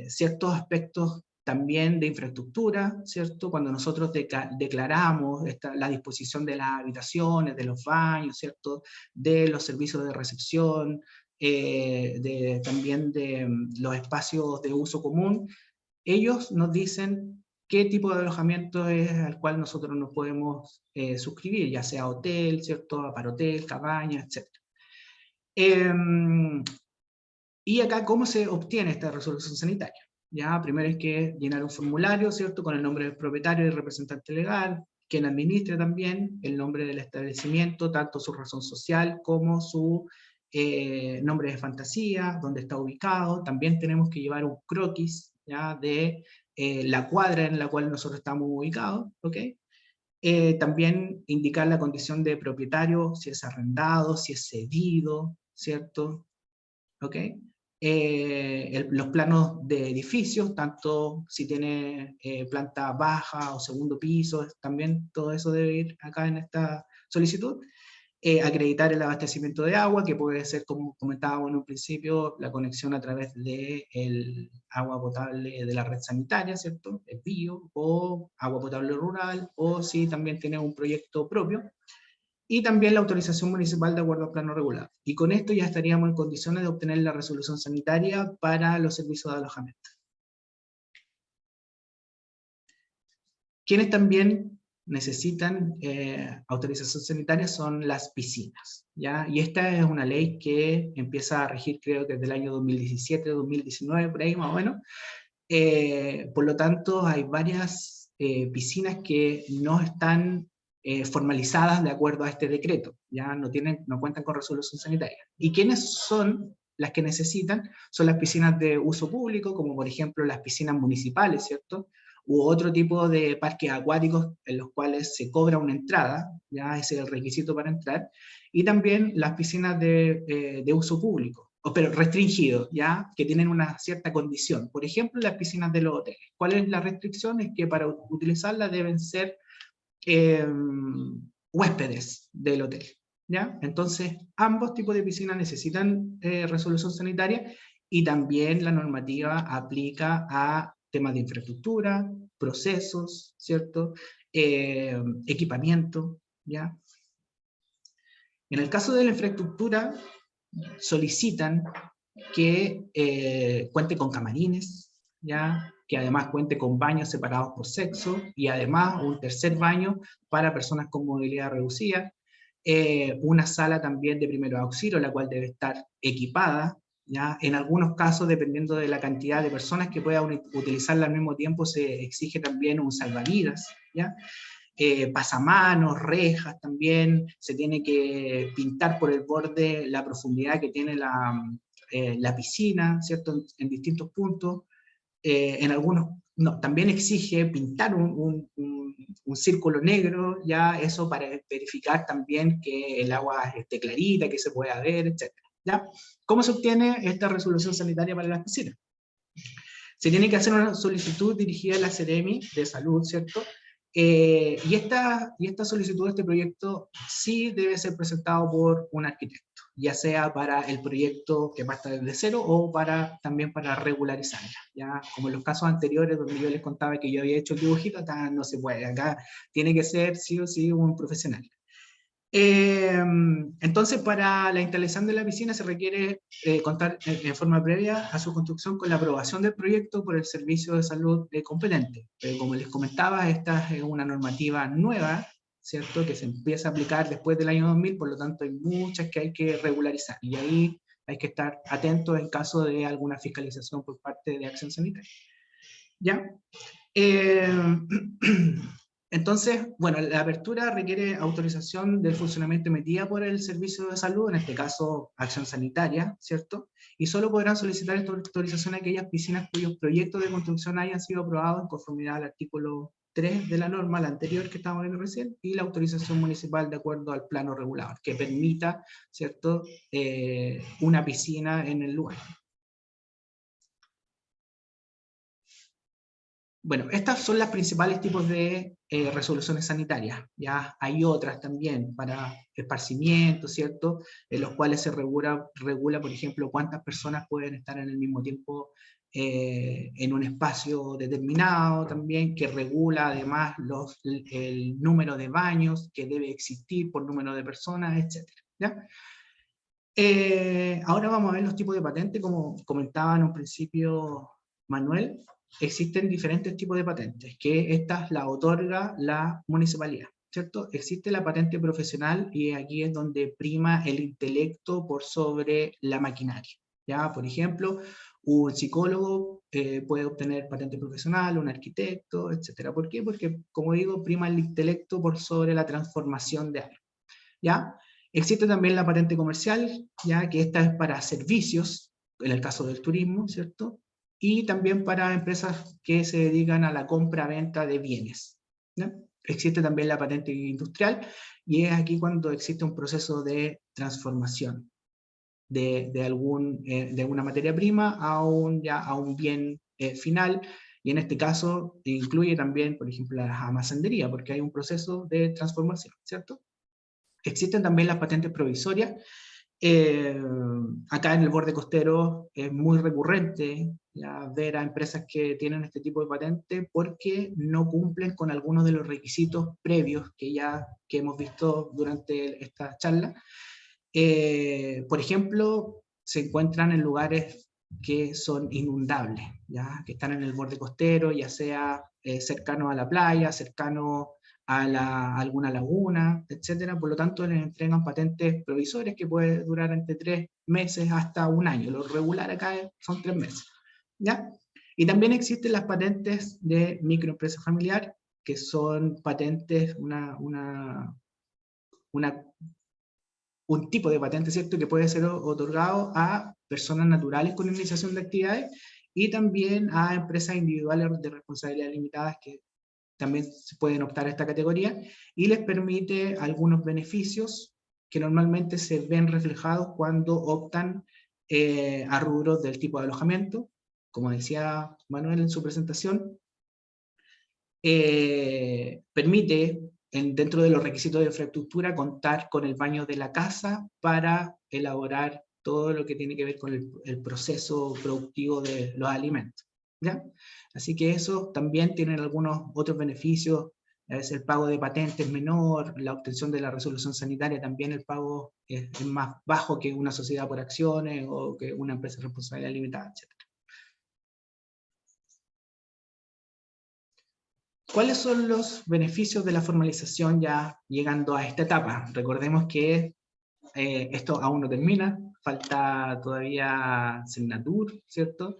ciertos aspectos también de infraestructura, ¿cierto? Cuando nosotros declaramos la disposición de las habitaciones, de los baños, ¿cierto? De los servicios de recepción, también de los espacios de uso común, ellos nos dicen qué tipo de alojamiento es al cual nosotros nos podemos suscribir, ya sea hotel, ¿cierto? Aparhotel, cabaña, etc. Y acá, ¿cómo se obtiene esta resolución sanitaria? Ya, primero hay que llenar un formulario, ¿cierto? Con el nombre del propietario y representante legal, quien administre también el nombre del establecimiento, tanto su razón social como su nombre de fantasía, dónde está ubicado. También tenemos que llevar un croquis, ¿ya? De la cuadra en la cual nosotros estamos ubicados, ¿ok? También indicar la condición de propietario, si es arrendado, si es cedido, ¿cierto? ¿Ok? Los planos de edificios, tanto si tiene planta baja o segundo piso, también todo eso debe ir acá en esta solicitud. Acreditar el abastecimiento de agua, que puede ser, como comentábamos en un principio, la conexión a través del agua potable de la red sanitaria, ¿cierto? El bio, o agua potable rural, o si también tiene un proyecto propio, y también la autorización municipal de acuerdo al plano regulado. Y con esto ya estaríamos en condiciones de obtener la resolución sanitaria para los servicios de alojamiento. Quienes también necesitan autorización sanitaria son las piscinas, ¿ya? Y esta es una ley que empieza a regir, creo que desde el año 2017, 2019, por ahí más o menos. Por lo tanto, hay varias piscinas que no están formalizadas de acuerdo a este decreto, ya no cuentan con resolución sanitaria. ¿Y quiénes son las que necesitan? Son las piscinas de uso público, como por ejemplo las piscinas municipales, ¿cierto? U otro tipo de parques acuáticos en los cuales se cobra una entrada, ya ese es el requisito para entrar, y también las piscinas de uso público, pero restringido, ya, que tienen una cierta condición. Por ejemplo, las piscinas de los hoteles. ¿Cuál es la restricción? Es que para utilizarlas deben ser huéspedes del hotel, ¿ya? Entonces, ambos tipos de piscinas necesitan resolución sanitaria, y también la normativa aplica a temas de infraestructura, procesos, ¿cierto? Equipamiento, ¿ya? En el caso de la infraestructura, solicitan que cuente con camarines, ¿ya? Que además cuente con baños separados por sexo, y además un tercer baño para personas con movilidad reducida, una sala también de primeros auxilios, la cual debe estar equipada, ¿ya? En algunos casos, dependiendo de la cantidad de personas que puedan utilizarla al mismo tiempo, se exige también un salvavidas, ¿ya? Pasamanos, rejas también, se tiene que pintar por el borde la profundidad que tiene la piscina, ¿cierto? En distintos puntos. En algunos, no, también exige pintar un círculo negro, ya eso para verificar también que el agua esté clarita, que se pueda ver, etc. ¿Ya? ¿Cómo se obtiene esta resolución sanitaria para las piscinas? Se tiene que hacer una solicitud dirigida a la Seremi de Salud, ¿cierto? Y esta solicitud, este proyecto, sí debe ser presentado por un arquitecto, ya sea para el proyecto que parta desde cero o también para regularizarla. Ya, como en los casos anteriores donde yo les contaba que yo había hecho el dibujito, acá no se puede, acá tiene que ser sí o sí un profesional. Entonces, para la instalación de la piscina se requiere contar en forma previa a su construcción con la aprobación del proyecto por el Servicio de Salud competente. Pero como les comentaba, esta es una normativa nueva, ¿cierto? Que se empieza a aplicar después del año 2000, por lo tanto hay muchas que hay que regularizar, y ahí hay que estar atentos en caso de alguna fiscalización por parte de Acción Sanitaria. ¿Ya? Entonces, bueno, la apertura requiere autorización del funcionamiento emitida por el Servicio de Salud, en este caso Acción Sanitaria, ¿cierto? Y solo podrán solicitar esta autorización a aquellas piscinas cuyos proyectos de construcción hayan sido aprobados en conformidad al artículo 3 de la norma, la anterior que estábamos viendo recién, y la autorización municipal de acuerdo al plano regulador, que permita, ¿cierto?, una piscina en el lugar. Bueno, estas son las principales tipos de resoluciones sanitarias. Ya hay otras también para esparcimiento, ¿cierto? En los cuales se regula, por ejemplo, cuántas personas pueden estar en el mismo tiempo en un espacio determinado también, que regula además el número de baños que debe existir por número de personas, etc. ¿Ya? Ahora vamos a ver los tipos de patentes, como comentaba en un principio Manuel. Existen diferentes tipos de patentes, que estas las otorga la municipalidad, ¿cierto? Existe la patente profesional y aquí es donde prima el intelecto por sobre la maquinaria, ¿ya? Por ejemplo, un psicólogo puede obtener patente profesional, un arquitecto, etcétera. ¿Por qué? Porque, como digo, prima el intelecto por sobre la transformación de algo, ¿ya? Existe también la patente comercial, ya que esta es para servicios, en el caso del turismo, ¿cierto? Y también para empresas que se dedican a la compra-venta de bienes, ¿ya? Existe también la patente industrial, y es aquí cuando existe un proceso de transformación de una materia prima a un bien final, y en este caso incluye también, por ejemplo, la almacenería, porque hay un proceso de transformación, ¿cierto? Existen también las patentes provisorias. Acá en el borde costero es muy recurrente ya ver a empresas que tienen este tipo de patente porque no cumplen con algunos de los requisitos previos que hemos visto durante esta charla. Por ejemplo, se encuentran en lugares que son inundables, ¿ya? Que están en el borde costero, ya sea cercano a la playa, cercano a alguna laguna, etcétera. Por lo tanto, les entregan patentes provisorias que pueden durar entre 3 meses hasta un año. Lo regular acá son 3 meses, ¿ya? Y también existen las patentes de microempresa familiar, que son patentes, un tipo de patente, ¿cierto?, que puede ser otorgado a personas naturales con iniciación de actividades y también a empresas individuales de responsabilidad limitada que también pueden optar a esta categoría, y les permite algunos beneficios que normalmente se ven reflejados cuando optan a rubros del tipo de alojamiento. Como decía Manuel en su presentación, permite, dentro de los requisitos de infraestructura, contar con el baño de la casa para elaborar todo lo que tiene que ver con el proceso productivo de los alimentos, ¿ya? Así que eso también tienen algunos otros beneficios. A veces el pago de patentes es menor, la obtención de la resolución sanitaria también el pago es más bajo que una sociedad por acciones o que una empresa de responsabilidad limitada, etc. ¿Cuáles son los beneficios de la formalización ya llegando a esta etapa? Recordemos que esto aún no termina, falta todavía Senatur, ¿cierto?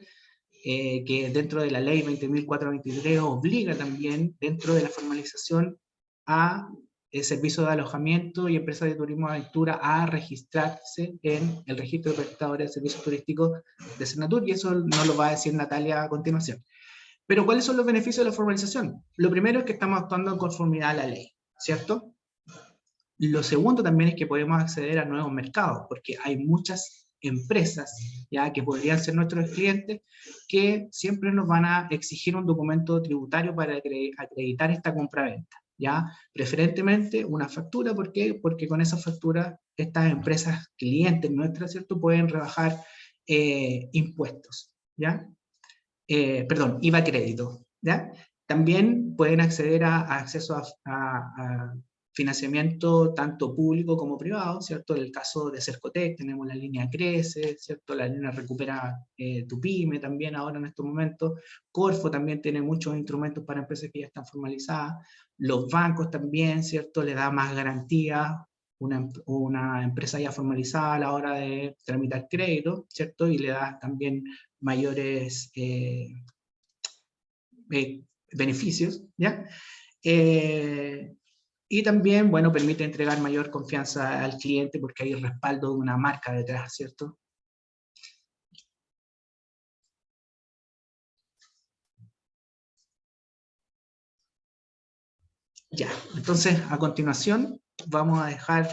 Que dentro de la ley 20.423 obliga también, dentro de la formalización, a servicios de alojamiento y empresas de turismo de aventura a registrarse en el registro de prestadores de servicios turísticos de Senatur, y eso nos lo va a decir Natalia a continuación. Pero ¿cuáles son los beneficios de la formalización? Lo primero es que estamos actuando en conformidad a la ley, ¿cierto? Lo segundo también es que podemos acceder a nuevos mercados, porque hay muchas empresas ya que podrían ser nuestros clientes que siempre nos van a exigir un documento tributario para acreditar esta compraventa, ya preferentemente una factura. ¿Por qué? Porque con esa factura estas empresas clientes nuestras, ¿cierto?, pueden rebajar impuestos, ¿ya? Perdón, IVA crédito, ¿ya? También pueden acceder a acceso a financiamiento tanto público como privado, ¿cierto? En el caso de Cercotec tenemos la línea Crece, ¿cierto? La línea Recupera tu Pyme también ahora en estos momentos. Corfo también tiene muchos instrumentos para empresas que ya están formalizadas. Los bancos también, ¿cierto? Le da más garantías una empresa ya formalizada a la hora de tramitar crédito, ¿cierto? Y le da también mayores beneficios, ¿ya? Y también, bueno, permite entregar mayor confianza al cliente porque hay respaldo de una marca detrás, ¿cierto? Ya, entonces a continuación vamos a dejar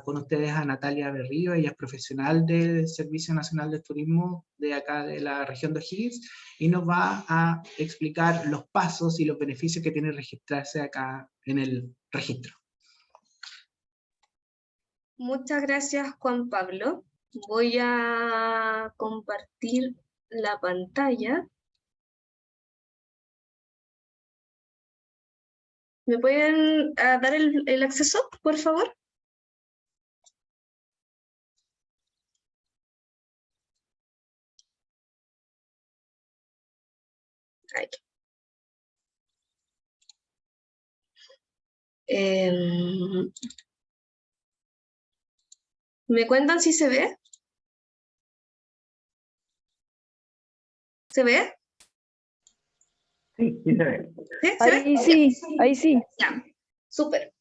con ustedes a Natalia Berrío. Ella es profesional del Servicio Nacional de Turismo de acá de la región de O'Higgins y nos va a explicar los pasos y los beneficios que tiene registrarse acá en el registro. Muchas gracias, Juan Pablo. Voy a compartir la pantalla. ¿Me pueden dar el acceso, por favor? Ahí. ¿Me cuentan si se ve? ¿Se ve? Sí, sí se ve. ¿Sí? ¿Se ve? Ahí sí, ahí sí. Ya, súper.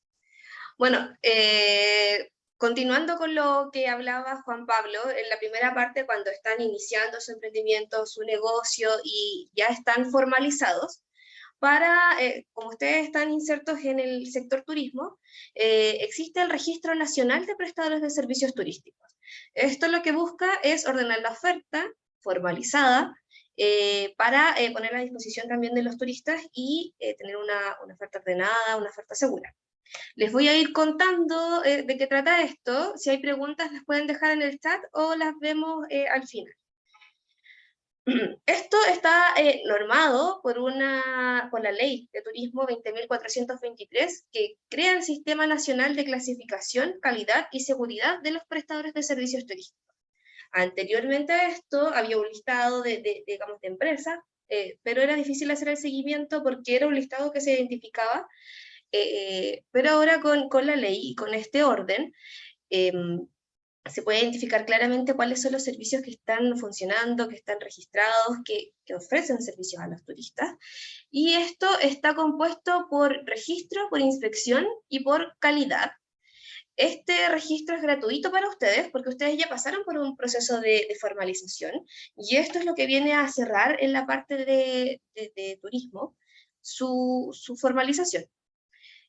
Bueno, continuando con lo que hablaba Juan Pablo, en la primera parte, cuando están iniciando su emprendimiento, su negocio y ya están formalizados, como ustedes están insertos en el sector turismo, existe el Registro Nacional de Prestadores de Servicios Turísticos. Esto lo que busca es ordenar la oferta formalizada para ponerla a disposición también de los turistas y tener una oferta ordenada, una oferta segura. Les voy a ir contando de qué trata esto. Si hay preguntas las pueden dejar en el chat o las vemos al final. Esto está normado por la Ley de Turismo 20.423, que crea el Sistema Nacional de Clasificación, Calidad y Seguridad de los Prestadores de Servicios Turísticos. Anteriormente a esto había un listado digamos, de empresas, pero era difícil hacer el seguimiento porque era un listado que se identificaba, pero ahora con la ley y con este orden, se puede identificar claramente cuáles son los servicios que están funcionando, que están registrados, que ofrecen servicios a los turistas. Y esto está compuesto por registro, por inspección y por calidad. Este registro es gratuito para ustedes porque ustedes ya pasaron por un proceso de formalización y esto es lo que viene a cerrar en la parte de turismo su formalización.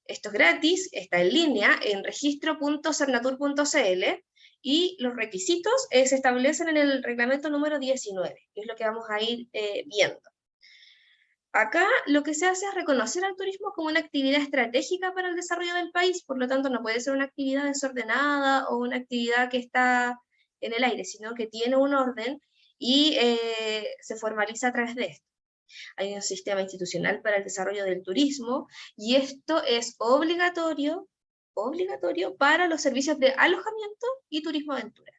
Esto es gratis, está en línea en registro.cernatur.cl y los requisitos se establecen en el reglamento número 19, que es lo que vamos a ir viendo. Acá lo que se hace es reconocer al turismo como una actividad estratégica para el desarrollo del país, por lo tanto no puede ser una actividad desordenada o una actividad que está en el aire, sino que tiene un orden y se formaliza a través de esto. Hay un sistema institucional para el desarrollo del turismo y esto es obligatorio para los servicios de alojamiento y turismo aventura.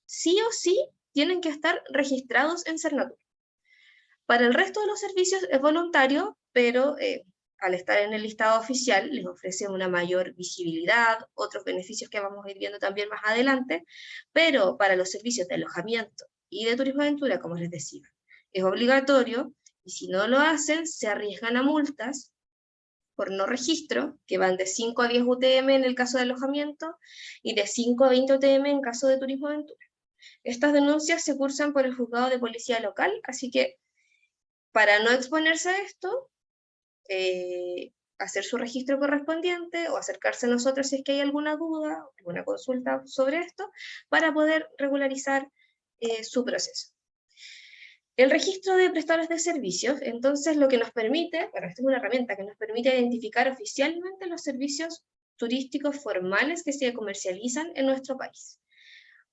Sí o sí tienen que estar registrados en Cernatur. Para el resto de los servicios es voluntario, pero al estar en el listado oficial les ofrece una mayor visibilidad, otros beneficios que vamos a ir viendo también más adelante, pero para los servicios de alojamiento y de turismo aventura, como les decía, es obligatorio, y si no lo hacen, se arriesgan a multas por no registro, que van de 5 a 10 UTM en el caso de alojamiento, y de 5 a 20 UTM en caso de turismo aventura. Estas denuncias se cursan por el juzgado de policía local, así que para no exponerse a esto, hacer su registro correspondiente o acercarse a nosotros si es que hay alguna duda, alguna consulta sobre esto, para poder regularizar su proceso. El registro de prestadores de servicios, entonces, lo que nos permite, bueno, esta es una herramienta que nos permite identificar oficialmente los servicios turísticos formales que se comercializan en nuestro país.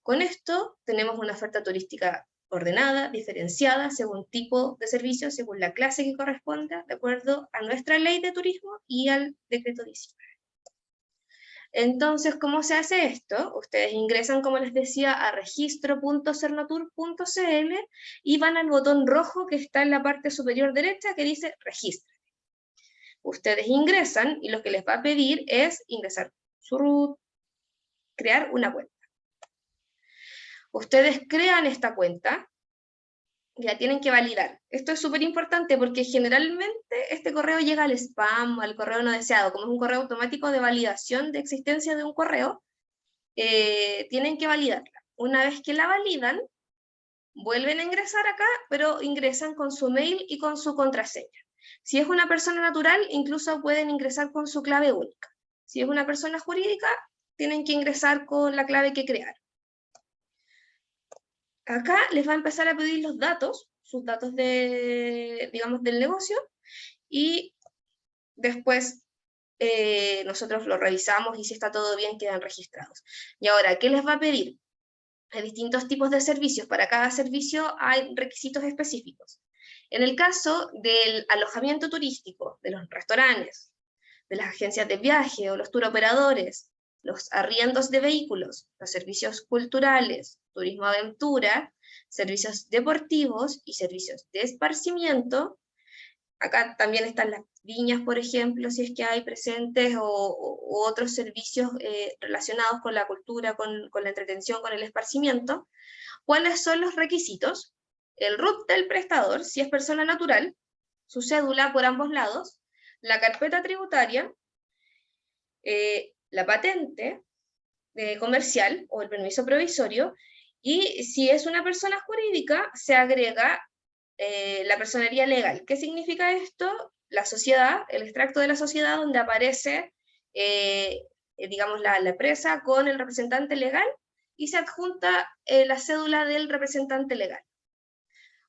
Con esto tenemos una oferta turística ordenada, diferenciada, según tipo de servicio, según la clase que corresponda, de acuerdo a nuestra ley de turismo y al decreto 19. Entonces, ¿cómo se hace esto? Ustedes ingresan, como les decía, a registro.cernatur.cl y van al botón rojo que está en la parte superior derecha que dice Regístrate. Ustedes ingresan y lo que les va a pedir es ingresar su root, crear una cuenta. Ustedes crean esta cuenta, ya tienen que validar. Esto es súper importante porque generalmente este correo llega al spam, al correo no deseado, como es un correo automático de validación de existencia de un correo, tienen que validarla. Una vez que la validan, vuelven a ingresar acá, pero ingresan con su mail y con su contraseña. Si es una persona natural, incluso pueden ingresar con su clave única. Si es una persona jurídica, tienen que ingresar con la clave que crearon. Acá les va a empezar a pedir los datos, sus datos digamos, del negocio, y después nosotros lo revisamos y si está todo bien quedan registrados. Y ahora, ¿qué les va a pedir? Hay distintos tipos de servicios, para cada servicio hay requisitos específicos. En el caso del alojamiento turístico, de los restaurantes, de las agencias de viaje o los tour operadores, los arriendos de vehículos, los servicios culturales, turismo aventura, servicios deportivos y servicios de esparcimiento. Acá también están las viñas, por ejemplo, si es que hay presentes, o otros servicios relacionados con la cultura, con la entretención, con el esparcimiento. ¿Cuáles son los requisitos? El RUT del prestador, si es persona natural, su cédula por ambos lados, la carpeta tributaria, la patente comercial o el permiso provisorio, y si es una persona jurídica, se agrega la personería legal. ¿Qué significa esto? La sociedad, el extracto de la sociedad donde aparece, digamos, la empresa con el representante legal, y se adjunta la cédula del representante legal.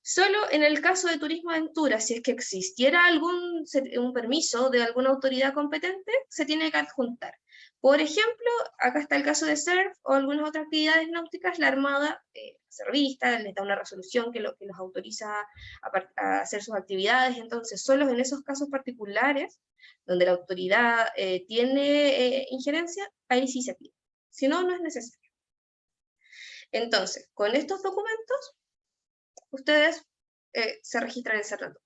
Solo en el caso de Turismo Aventura, si es que existiera un permiso de alguna autoridad competente, se tiene que adjuntar. Por ejemplo, acá está el caso de surf o algunas otras actividades náuticas, la Armada hace revistas, les da una resolución que los autoriza a hacer sus actividades, entonces solo en esos casos particulares, donde la autoridad tiene injerencia, ahí sí se pide. Si no, no es necesario. Entonces, con estos documentos, ustedes se registran en Cernatur.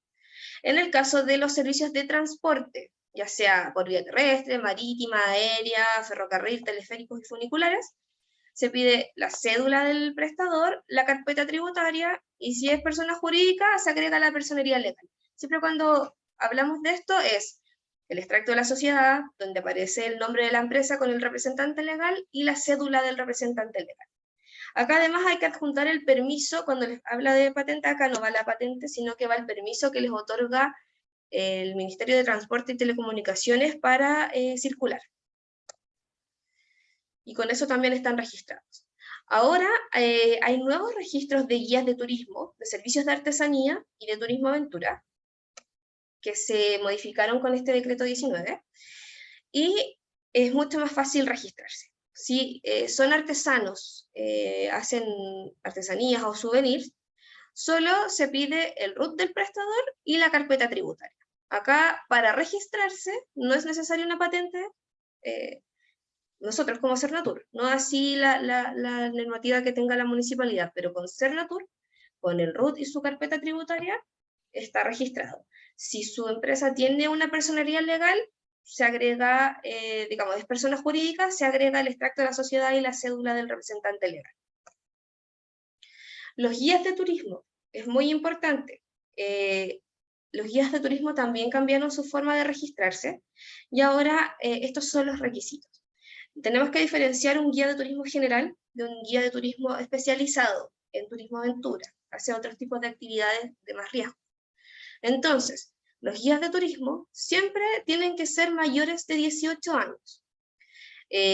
En el caso de los servicios de transporte, ya sea por vía terrestre, marítima, aérea, ferrocarril, teleféricos y funiculares, se pide la cédula del prestador, la carpeta tributaria, y si es persona jurídica, se agrega la personería legal. Siempre cuando hablamos de esto es el extracto de la sociedad, donde aparece el nombre de la empresa con el representante legal y la cédula del representante legal. Acá además hay que adjuntar el permiso, cuando les habla de patente, acá no va la patente, sino que va el permiso que les otorga el Ministerio de Transporte y Telecomunicaciones para circular. Y con eso también están registrados. Ahora hay nuevos registros de guías de turismo, de servicios de artesanía y de turismo aventura, que se modificaron con este decreto 19, y es mucho más fácil registrarse. Si son artesanos, hacen artesanías o souvenirs, solo se pide el RUT del prestador y la carpeta tributaria. Acá, para registrarse, no es necesaria una patente, nosotros como Cernatur, no así la normativa que tenga la municipalidad, pero con Cernatur, con el RUT y su carpeta tributaria, está registrado. Si su empresa tiene una personería legal, se agrega, digamos, es persona jurídica, se agrega el extracto de la sociedad y la cédula del representante legal. Los guías de turismo, es muy importante. Los guías de turismo también cambiaron su forma de registrarse, y ahora estos son los requisitos. Tenemos que diferenciar un guía de turismo general de un guía de turismo especializado en turismo aventura, hacia otros tipos de actividades de más riesgo. Entonces, los guías de turismo siempre tienen que ser mayores de 18 años.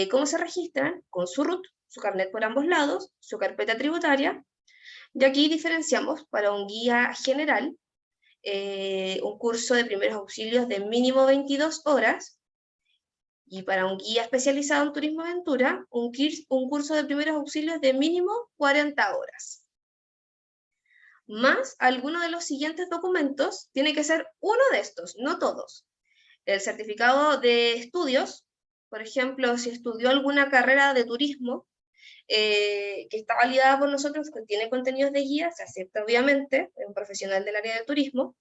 ¿Cómo se registran? Con su RUT, su carnet por ambos lados, su carpeta tributaria, y aquí diferenciamos para un guía general, un curso de primeros auxilios de mínimo 22 horas, y para un guía especializado en turismo aventura, un curso de primeros auxilios de mínimo 40 horas. Más alguno de los siguientes documentos, tiene que ser uno de estos, no todos. El certificado de estudios, por ejemplo, si estudió alguna carrera de turismo, que está validada por nosotros, que tiene contenidos de guía, se acepta obviamente, un profesional del área de turismo,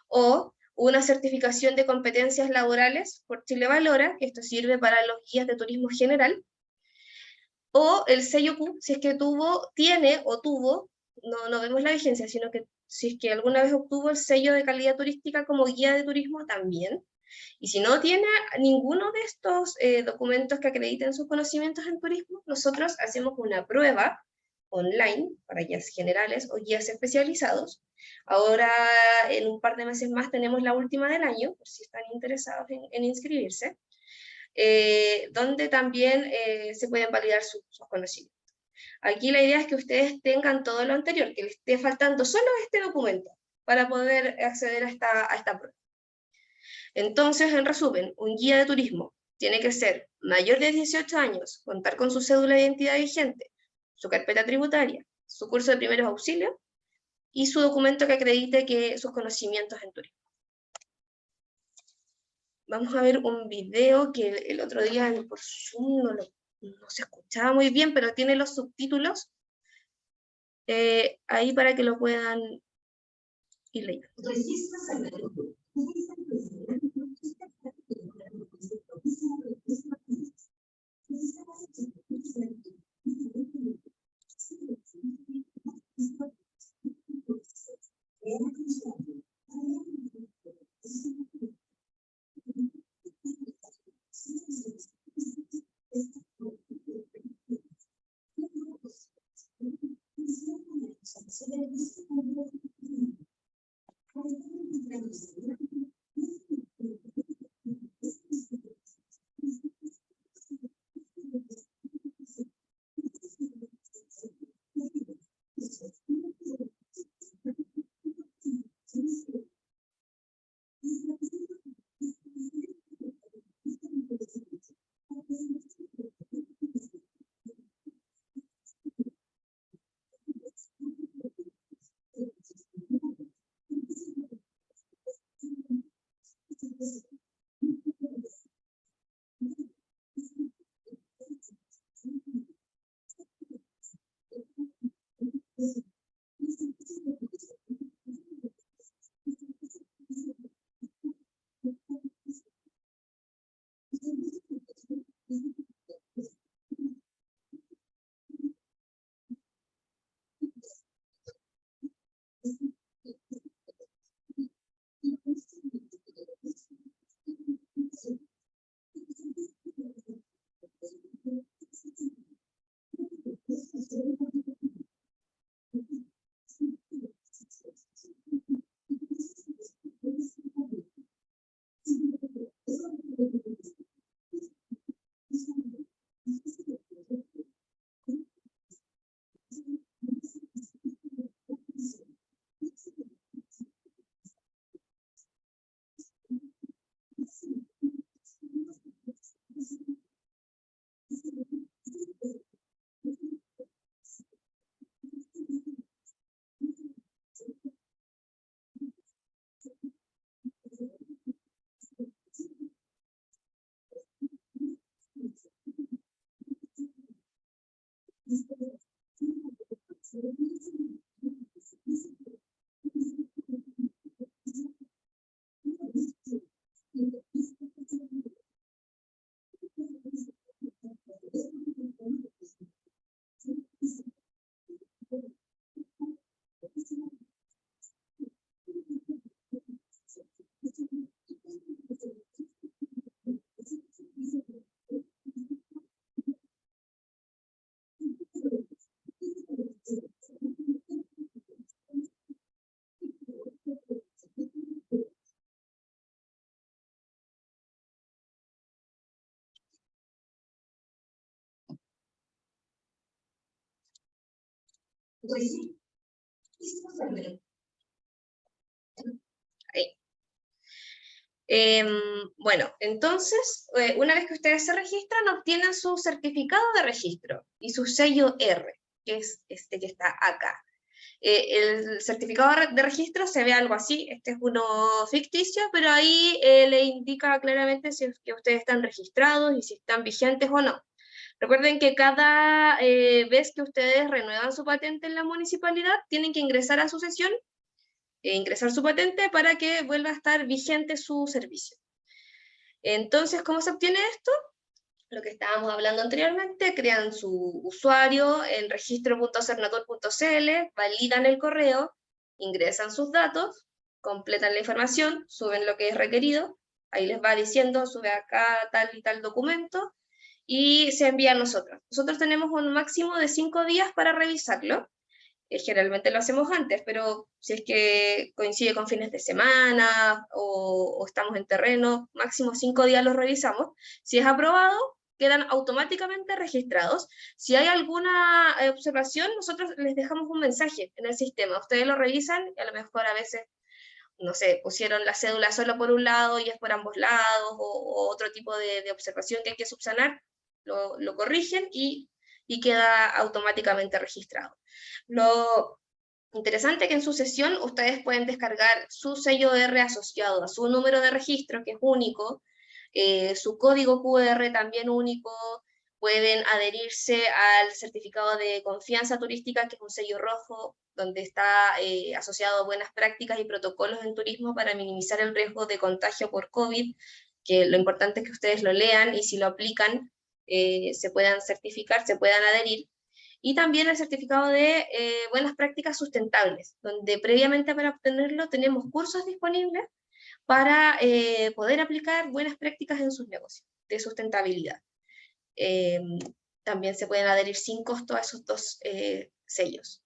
o una certificación de competencias laborales por Chile Valora, que esto sirve para los guías de turismo general, o el sello Q, si es que tiene o tuvo no vemos la vigencia, sino que si es que alguna vez obtuvo el sello de calidad turística como guía de turismo, también. Y si no tiene ninguno de estos documentos que acrediten sus conocimientos en turismo, nosotros hacemos una prueba online para guías generales o guías especializados. Ahora, en un par de meses más, tenemos la última del año, por si están interesados en inscribirse, donde también se pueden validar sus conocimientos. Aquí la idea es que ustedes tengan todo lo anterior, que les esté faltando solo este documento para poder acceder a esta prueba. Entonces, en resumen, un guía de turismo tiene que ser mayor de 18 años, contar con su cédula de identidad vigente, su carpeta tributaria, su curso de primeros auxilios y su documento que acredite sus conocimientos en turismo. Vamos a ver un video que el otro día por Zoom no se escuchaba muy bien, pero tiene los subtítulos ahí para que lo puedan ir leyendo. Ahí. Bueno, entonces, una vez que ustedes se registran, obtienen su certificado de registro y su sello R, que es este que está acá. El certificado de registro se ve algo así, este es uno ficticio, pero ahí le indica claramente si es que ustedes están registrados y si están vigentes o no. Recuerden que cada vez que ustedes renuevan su patente en la municipalidad, tienen que ingresar a su sesión, ingresar su patente para que vuelva a estar vigente su servicio. Entonces, ¿cómo se obtiene esto? lo que estábamos hablando anteriormente, crean su usuario en registro.cernatur.cl, validan el correo, ingresan sus datos, completan la información, suben lo que es requerido, ahí les va diciendo, sube acá tal y tal documento, y se envía a nosotros. Nosotros tenemos un máximo de 5 días para revisarlo, generalmente lo hacemos antes, pero si es que coincide con fines de semana o estamos en terreno, máximo 5 días los revisamos. Si es aprobado, quedan automáticamente registrados. Si hay alguna observación, nosotros les dejamos un mensaje en el sistema. Ustedes lo revisan y a lo mejor a veces, no sé, pusieron la cédula solo por un lado y es por ambos lados, o otro tipo de observación que hay que subsanar, lo corrigen y queda automáticamente registrado. Lo interesante es que en su sesión ustedes pueden descargar su sello R asociado a su número de registro, que es único, su código QR también único, pueden adherirse al certificado de confianza turística, que es un sello rojo, donde está asociado a buenas prácticas y protocolos en turismo para minimizar el riesgo de contagio por COVID, que lo importante es que ustedes lo lean y si lo aplican, se puedan certificar, se puedan adherir. Y también el certificado de buenas prácticas sustentables, donde previamente para obtenerlo tenemos cursos disponibles para poder aplicar buenas prácticas en sus negocios de sustentabilidad. También se pueden adherir sin costo a esos dos sellos.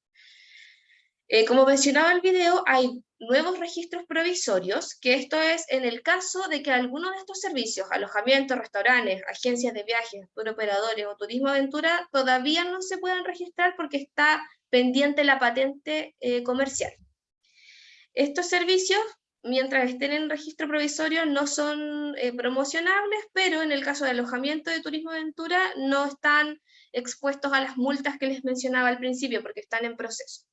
Como mencionaba el video, hay nuevos registros provisorios, que esto es en el caso de que alguno de estos servicios, alojamientos, restaurantes, agencias de viajes, turoperadores o turismo aventura, todavía no se puedan registrar porque está pendiente la patente comercial. Estos servicios, mientras estén en registro provisorio, no son promocionables, pero en el caso de alojamiento de turismo aventura no están expuestos a las multas que les mencionaba al principio porque están en proceso.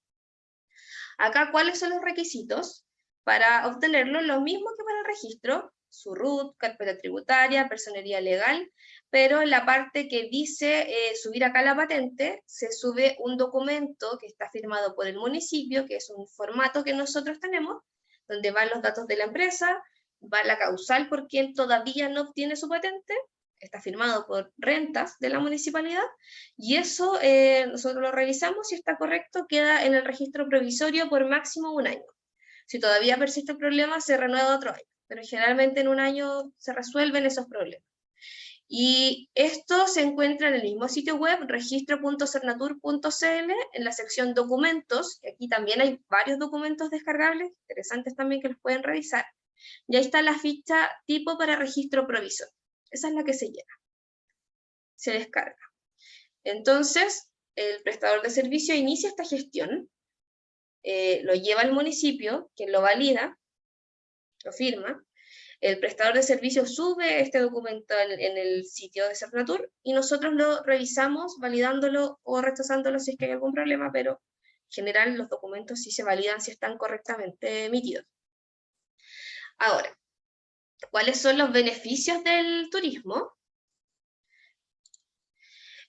Acá, ¿cuáles son los requisitos para obtenerlo? Lo mismo que para el registro, su RUT, carpeta tributaria, personería legal, pero en la parte que dice subir acá la patente, se sube un documento que está firmado por el municipio, que es un formato que nosotros tenemos, donde van los datos de la empresa, va la causal por quien todavía no obtiene su patente, está firmado por rentas de la municipalidad, y eso nosotros lo revisamos, si está correcto, queda en el registro provisorio por máximo 1 año. Si todavía persiste el problema, se renueva otro año, pero generalmente en 1 año se resuelven esos problemas. Y esto se encuentra en el mismo sitio web, registro.cernatur.cl, en la sección documentos, y aquí también hay varios documentos descargables, interesantes también que los pueden revisar, y ahí está la ficha tipo para registro provisorio. Esa es la que se llena, se descarga. Entonces, el prestador de servicio inicia esta gestión, lo lleva al municipio, quien lo valida, lo firma, el prestador de servicio sube este documento en el sitio de Cernatur, y nosotros lo revisamos, validándolo o rechazándolo si es que hay algún problema, pero en general los documentos sí se validan si están correctamente emitidos. Ahora, ¿cuáles son los beneficios del turismo?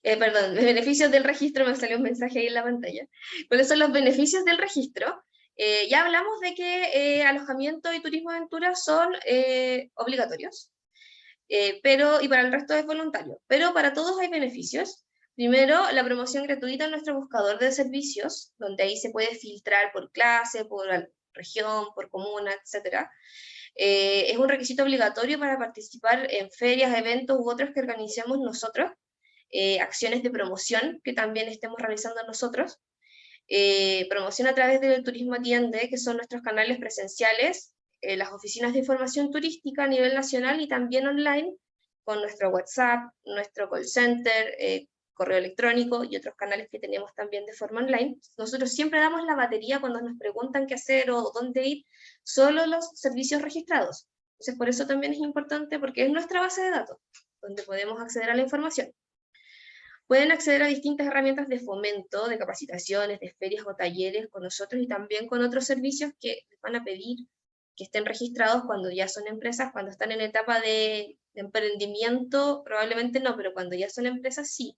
Perdón, los beneficios del registro, me salió un mensaje ahí en la pantalla. ¿Cuáles son los beneficios del registro? Ya hablamos de que alojamiento y turismo aventura son obligatorios, y para el resto es voluntario, pero para todos hay beneficios. Primero, la promoción gratuita en nuestro buscador de servicios, donde ahí se puede filtrar por clase, por región, por comuna, etc. Es un requisito obligatorio para participar en ferias, eventos u otros que organicemos nosotros, acciones de promoción que también estemos realizando nosotros, promoción a través del Turismo Atiende, que son nuestros canales presenciales, las oficinas de información turística a nivel nacional y también online, con nuestro WhatsApp, nuestro call center, correo electrónico y otros canales que tenemos también de forma online. Nosotros siempre damos la batería cuando nos preguntan qué hacer o dónde ir, solo los servicios registrados. Entonces por eso también es importante, porque es nuestra base de datos, donde podemos acceder a la información. Pueden acceder a distintas herramientas de fomento, de capacitaciones, de ferias o talleres con nosotros y también con otros servicios que les van a pedir que estén registrados cuando ya son empresas. Cuando están en etapa de emprendimiento, probablemente no, pero cuando ya son empresas, sí.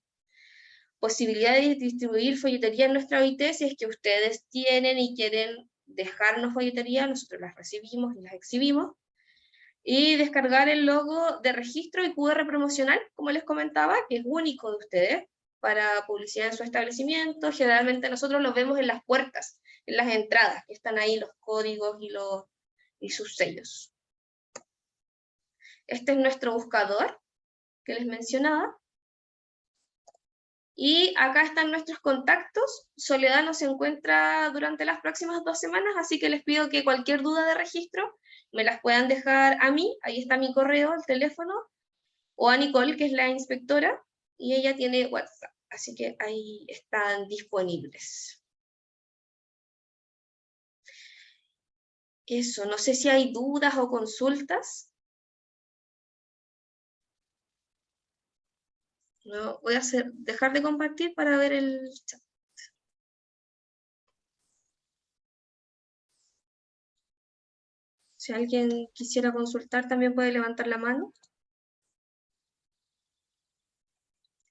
Posibilidad de distribuir folletería en nuestra OIT, si es que ustedes tienen y quieren dejarnos folletería, nosotros las recibimos y las exhibimos. y descargar el logo de registro y QR promocional, como les comentaba, que es único de ustedes para publicidad en su establecimiento. Generalmente nosotros los vemos en las puertas, en las entradas, que están ahí los códigos y sus sellos. Este es nuestro buscador que les mencionaba. Y acá están nuestros contactos. Soledad no se encuentra durante las próximas 2 semanas, así que les pido que cualquier duda de registro me las puedan dejar a mí. Ahí está mi correo, el teléfono, o a Nicole, que es la inspectora, y ella tiene WhatsApp, así que ahí están disponibles. Eso, no sé si hay dudas o consultas. No, voy a dejar de compartir para ver el chat. Si alguien quisiera consultar, también puede levantar la mano.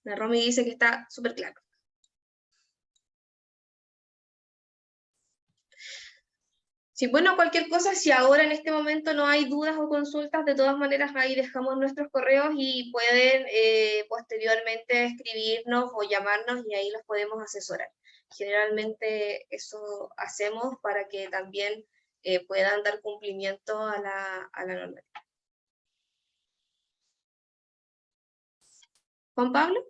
La Romy dice que está súper claro. Sí, bueno, cualquier cosa, si ahora en este momento no hay dudas o consultas, de todas maneras ahí dejamos nuestros correos y pueden posteriormente escribirnos o llamarnos y ahí los podemos asesorar. Generalmente eso hacemos para que también puedan dar cumplimiento a la normativa. ¿Juan Pablo?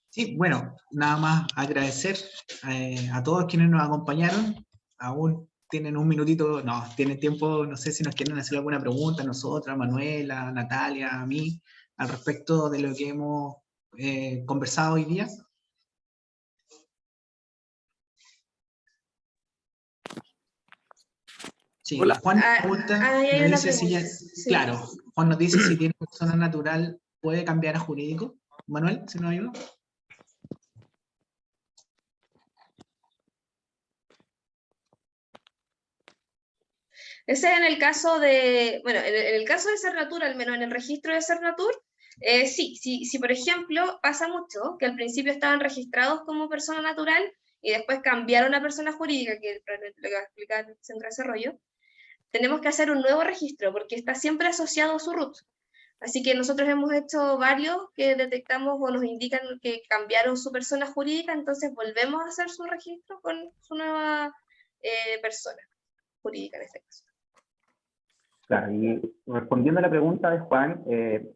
Sí, bueno, nada más agradecer a todos quienes nos acompañaron. Aún tienen un minutito, no, tienen tiempo, no sé si nos quieren hacer alguna pregunta a nosotras, Manuela, Natalia, a mí, al respecto de lo que hemos conversado hoy día. Sí, Hola. Juan pregunta, Ahí hay nos una dice si ya, pregunta. Sí. claro, Juan nos dice si tiene persona natural, ¿puede cambiar a jurídico? Manuel, si nos ayuda. Ese es en el caso de, bueno, en el caso de Cernatur, al menos en el registro de Cernatur, sí, por ejemplo, pasa mucho que al principio estaban registrados como persona natural y después cambiaron a persona jurídica, que probablemente le voy a explicar el Centro de Desarrollo, tenemos que hacer un nuevo registro porque está siempre asociado a su RUT. Así que nosotros hemos hecho varios que detectamos o nos indican que cambiaron su persona jurídica, entonces volvemos a hacer su registro con su nueva persona jurídica en este caso. Claro, y respondiendo a la pregunta de Juan,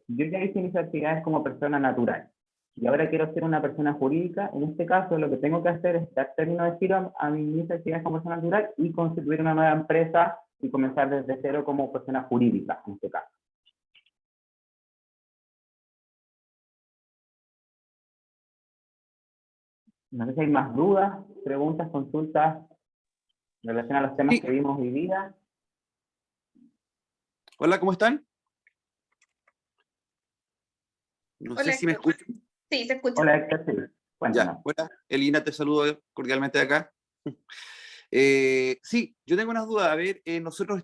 yo ya hice mis actividades como persona natural y ahora quiero ser una persona jurídica. En este caso, lo que tengo que hacer es dar término de giro a mis actividades como persona natural y constituir una nueva empresa y comenzar desde cero como persona jurídica, en este caso. No sé si hay más dudas, preguntas, consultas en relación a los temas que vimos hoy día. Hola, ¿cómo están? No Hola, sé si me Héctor. escuchan. Sí, se escucha. Hola, Héctor, sí. Cuéntanos. Ya, hola, Elina, te saludo cordialmente de acá. Sí, yo tengo unas dudas. A ver, nosotros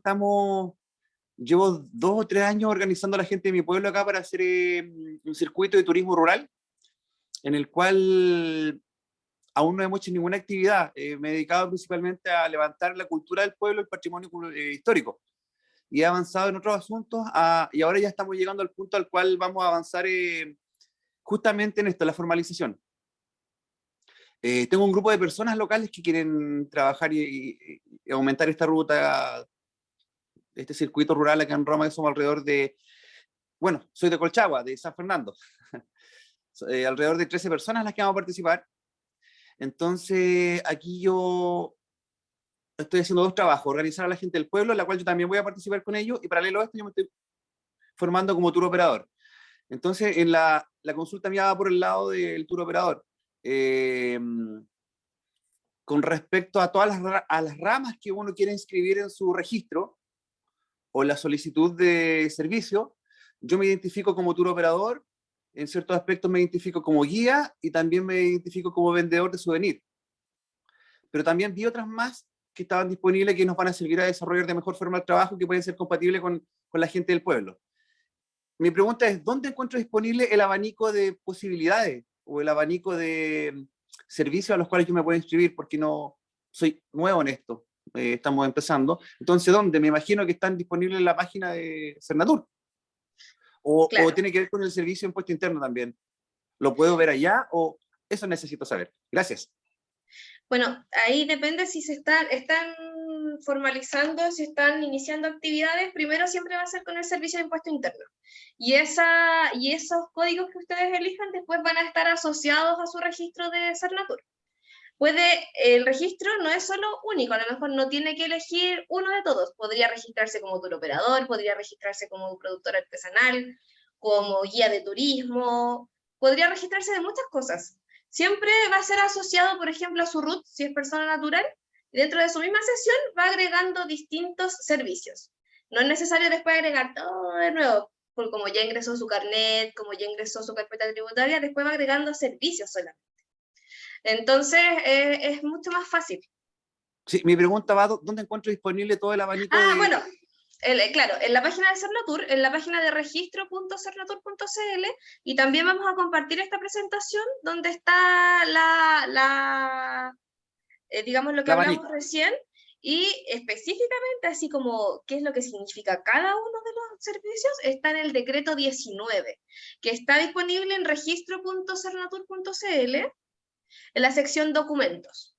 llevo 2 o 3 años organizando a la gente de mi pueblo acá para hacer un circuito de turismo rural, en el cual aún no hemos hecho ninguna actividad. Me he dedicado principalmente a levantar la cultura del pueblo, el patrimonio histórico. Y he avanzado en otros asuntos, y ahora ya estamos llegando al punto al cual vamos a avanzar justamente en esto, la formalización. Tengo un grupo de personas locales que quieren trabajar y aumentar esta ruta, este circuito rural acá en Roma, que somos alrededor de, bueno, soy de Colchagua, de San Fernando. Alrededor de 13 personas las que vamos a participar. Entonces, aquí yo estoy haciendo 2 trabajos: organizar a la gente del pueblo, en la cual yo también voy a participar con ellos, y paralelo a esto yo me estoy formando como tour operador. Entonces, en la consulta mía va por el lado del tour operador. Con respecto a todas las ramas que uno quiere inscribir en su registro o la solicitud de servicio, yo me identifico como tour operador, en ciertos aspectos me identifico como guía y también me identifico como vendedor de souvenir. Pero también vi otras más que estaban disponibles, que nos van a servir a desarrollar de mejor forma el trabajo, que pueden ser compatibles con la gente del pueblo. Mi pregunta es, ¿dónde encuentro disponible el abanico de posibilidades o el abanico de servicios a los cuales yo me puedo inscribir? Porque no soy nuevo en esto. estamos empezando. Entonces, ¿dónde? Me imagino que están disponibles en la página de Cernatur. O Claro. tiene que ver con el servicio de impuesto interno también. ¿Lo puedo ver allá o eso necesito saber? Gracias. Bueno, ahí depende si están formalizando, si están iniciando actividades, primero siempre va a ser con el servicio de impuesto interno. Y esos códigos que ustedes elijan después van a estar asociados a su registro de Cernatur. El registro no es solo único, a lo mejor no tiene que elegir uno de todos. Podría registrarse como tour operador, podría registrarse como productor artesanal, como guía de turismo, podría registrarse de muchas cosas. Siempre va a ser asociado, por ejemplo, a su RUT, si es persona natural, y dentro de su misma sesión va agregando distintos servicios. No es necesario después agregar todo de nuevo, porque como ya ingresó su carnet, como ya ingresó su carpeta tributaria, después va agregando servicios solamente. Entonces, es mucho más fácil. Sí, mi pregunta va, ¿dónde encuentro disponible todo el abanico de...? Bueno, claro, en la página de Cernatur, en la página de registro.cernatur.cl, y también vamos a compartir esta presentación donde está digamos lo que El hablamos abanico. recién, y específicamente, así como qué es lo que significa cada uno de los servicios, está en el decreto 19, que está disponible en registro.cernatur.cl, en la sección documentos.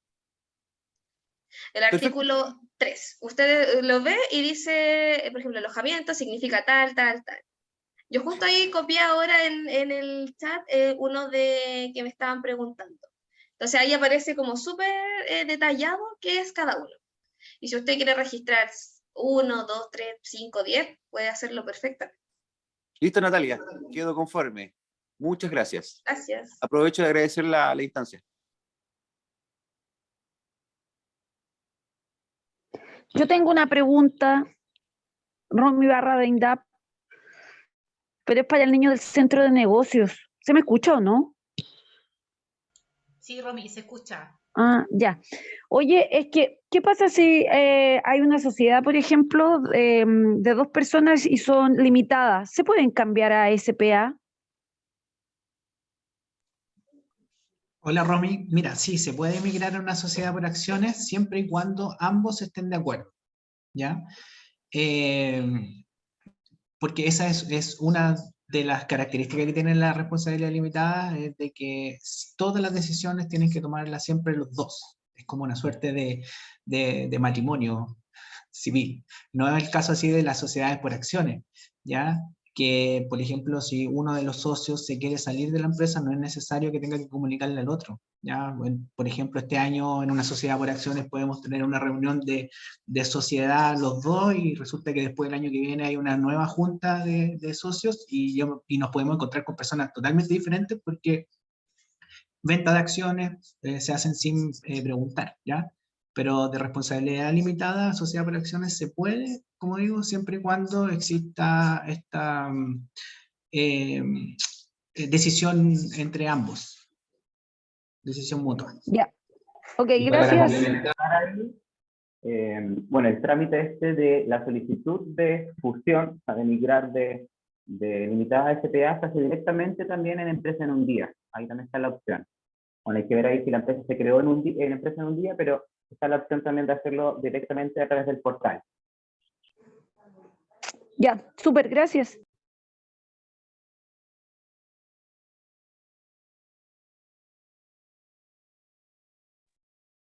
El artículo 3. Usted lo ve y dice, por ejemplo, alojamiento significa tal, tal, tal. Yo justo ahí copié ahora en el chat uno de que me estaban preguntando. Entonces ahí aparece como súper detallado qué es cada uno. Y si usted quiere registrar 1, 2, 3, 5, 10, puede hacerlo perfectamente. Listo, Natalia. Quedo conforme. Muchas gracias. Gracias. Aprovecho de agradecer la instancia. Yo tengo una pregunta, Romy Barra de INDAP, pero es para el niño del centro de negocios. ¿Se me escucha o no? Sí, Romy, se escucha. Ah, ya. Oye, es que, ¿qué pasa si hay una sociedad, por ejemplo, de 2 personas y son limitadas? ¿Se pueden cambiar a SPA? Hola Romy, mira, sí, se puede migrar a una sociedad por acciones siempre y cuando ambos estén de acuerdo, ¿ya? Porque esa es una de las características que tiene la responsabilidad limitada, es de que todas las decisiones tienen que tomarlas siempre los dos. Es como una suerte de matrimonio civil. No es el caso así de las sociedades por acciones, ¿ya? Que, por ejemplo, si uno de los socios se quiere salir de la empresa, no es necesario que tenga que comunicarle al otro, ¿ya? Por ejemplo, este año en una sociedad por acciones podemos tener una reunión de sociedad los dos y resulta que después del año que viene hay una nueva junta de socios y nos podemos encontrar con personas totalmente diferentes porque venta de acciones se hacen sin preguntar, ¿ya? Pero de responsabilidad limitada, sociedad por acciones se puede, como digo, siempre y cuando exista esta decisión entre ambos, decisión mutua. Ya. Ok, Y para gracias. complementar ahí, bueno, el trámite de la solicitud de fusión, o sea, de migrar de limitada a SPA, se hace directamente también en empresa en un día. Ahí también está la opción. Bueno, hay que ver ahí si la empresa se creó en empresa en un día, pero está la opción también de hacerlo directamente a través del portal. Ya, súper, gracias.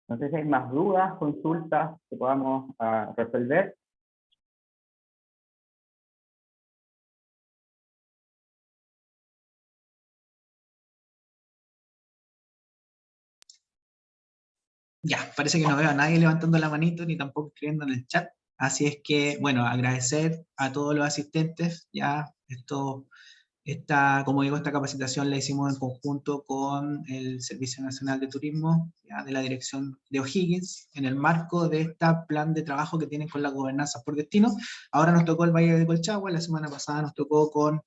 No sé si hay más dudas, consultas que podamos resolver. Ya, parece que no veo a nadie levantando la manito ni tampoco escribiendo en el chat. Así es que, bueno, agradecer a todos los asistentes. Ya, como digo, esta capacitación la hicimos en conjunto con el Servicio Nacional de Turismo, ya, de la Dirección de O'Higgins, en el marco de este plan de trabajo que tienen con la gobernanza por destino. Ahora nos tocó el Valle de Colchagua, la semana pasada nos tocó con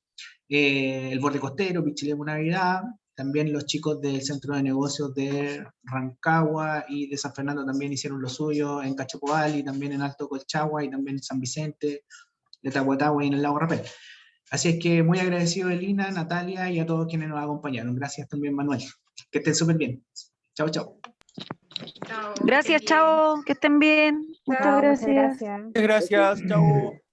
el Borde Costero, Pichilemu, Navidad, también los chicos del Centro de Negocios de Rancagua y de San Fernando también hicieron lo suyo en Cachapoal y también en Alto Colchagua y también en San Vicente, de Tahuatahua y en el Lago Rapel. Así es que muy agradecido a Elina, Natalia y a todos quienes nos acompañaron. Gracias también, Manuel. Que estén súper bien. Chao, chao. Chao, Gracias, que estén bien. chao, que estén bien. Muchas Chao, gracias. Muchas gracias, chao.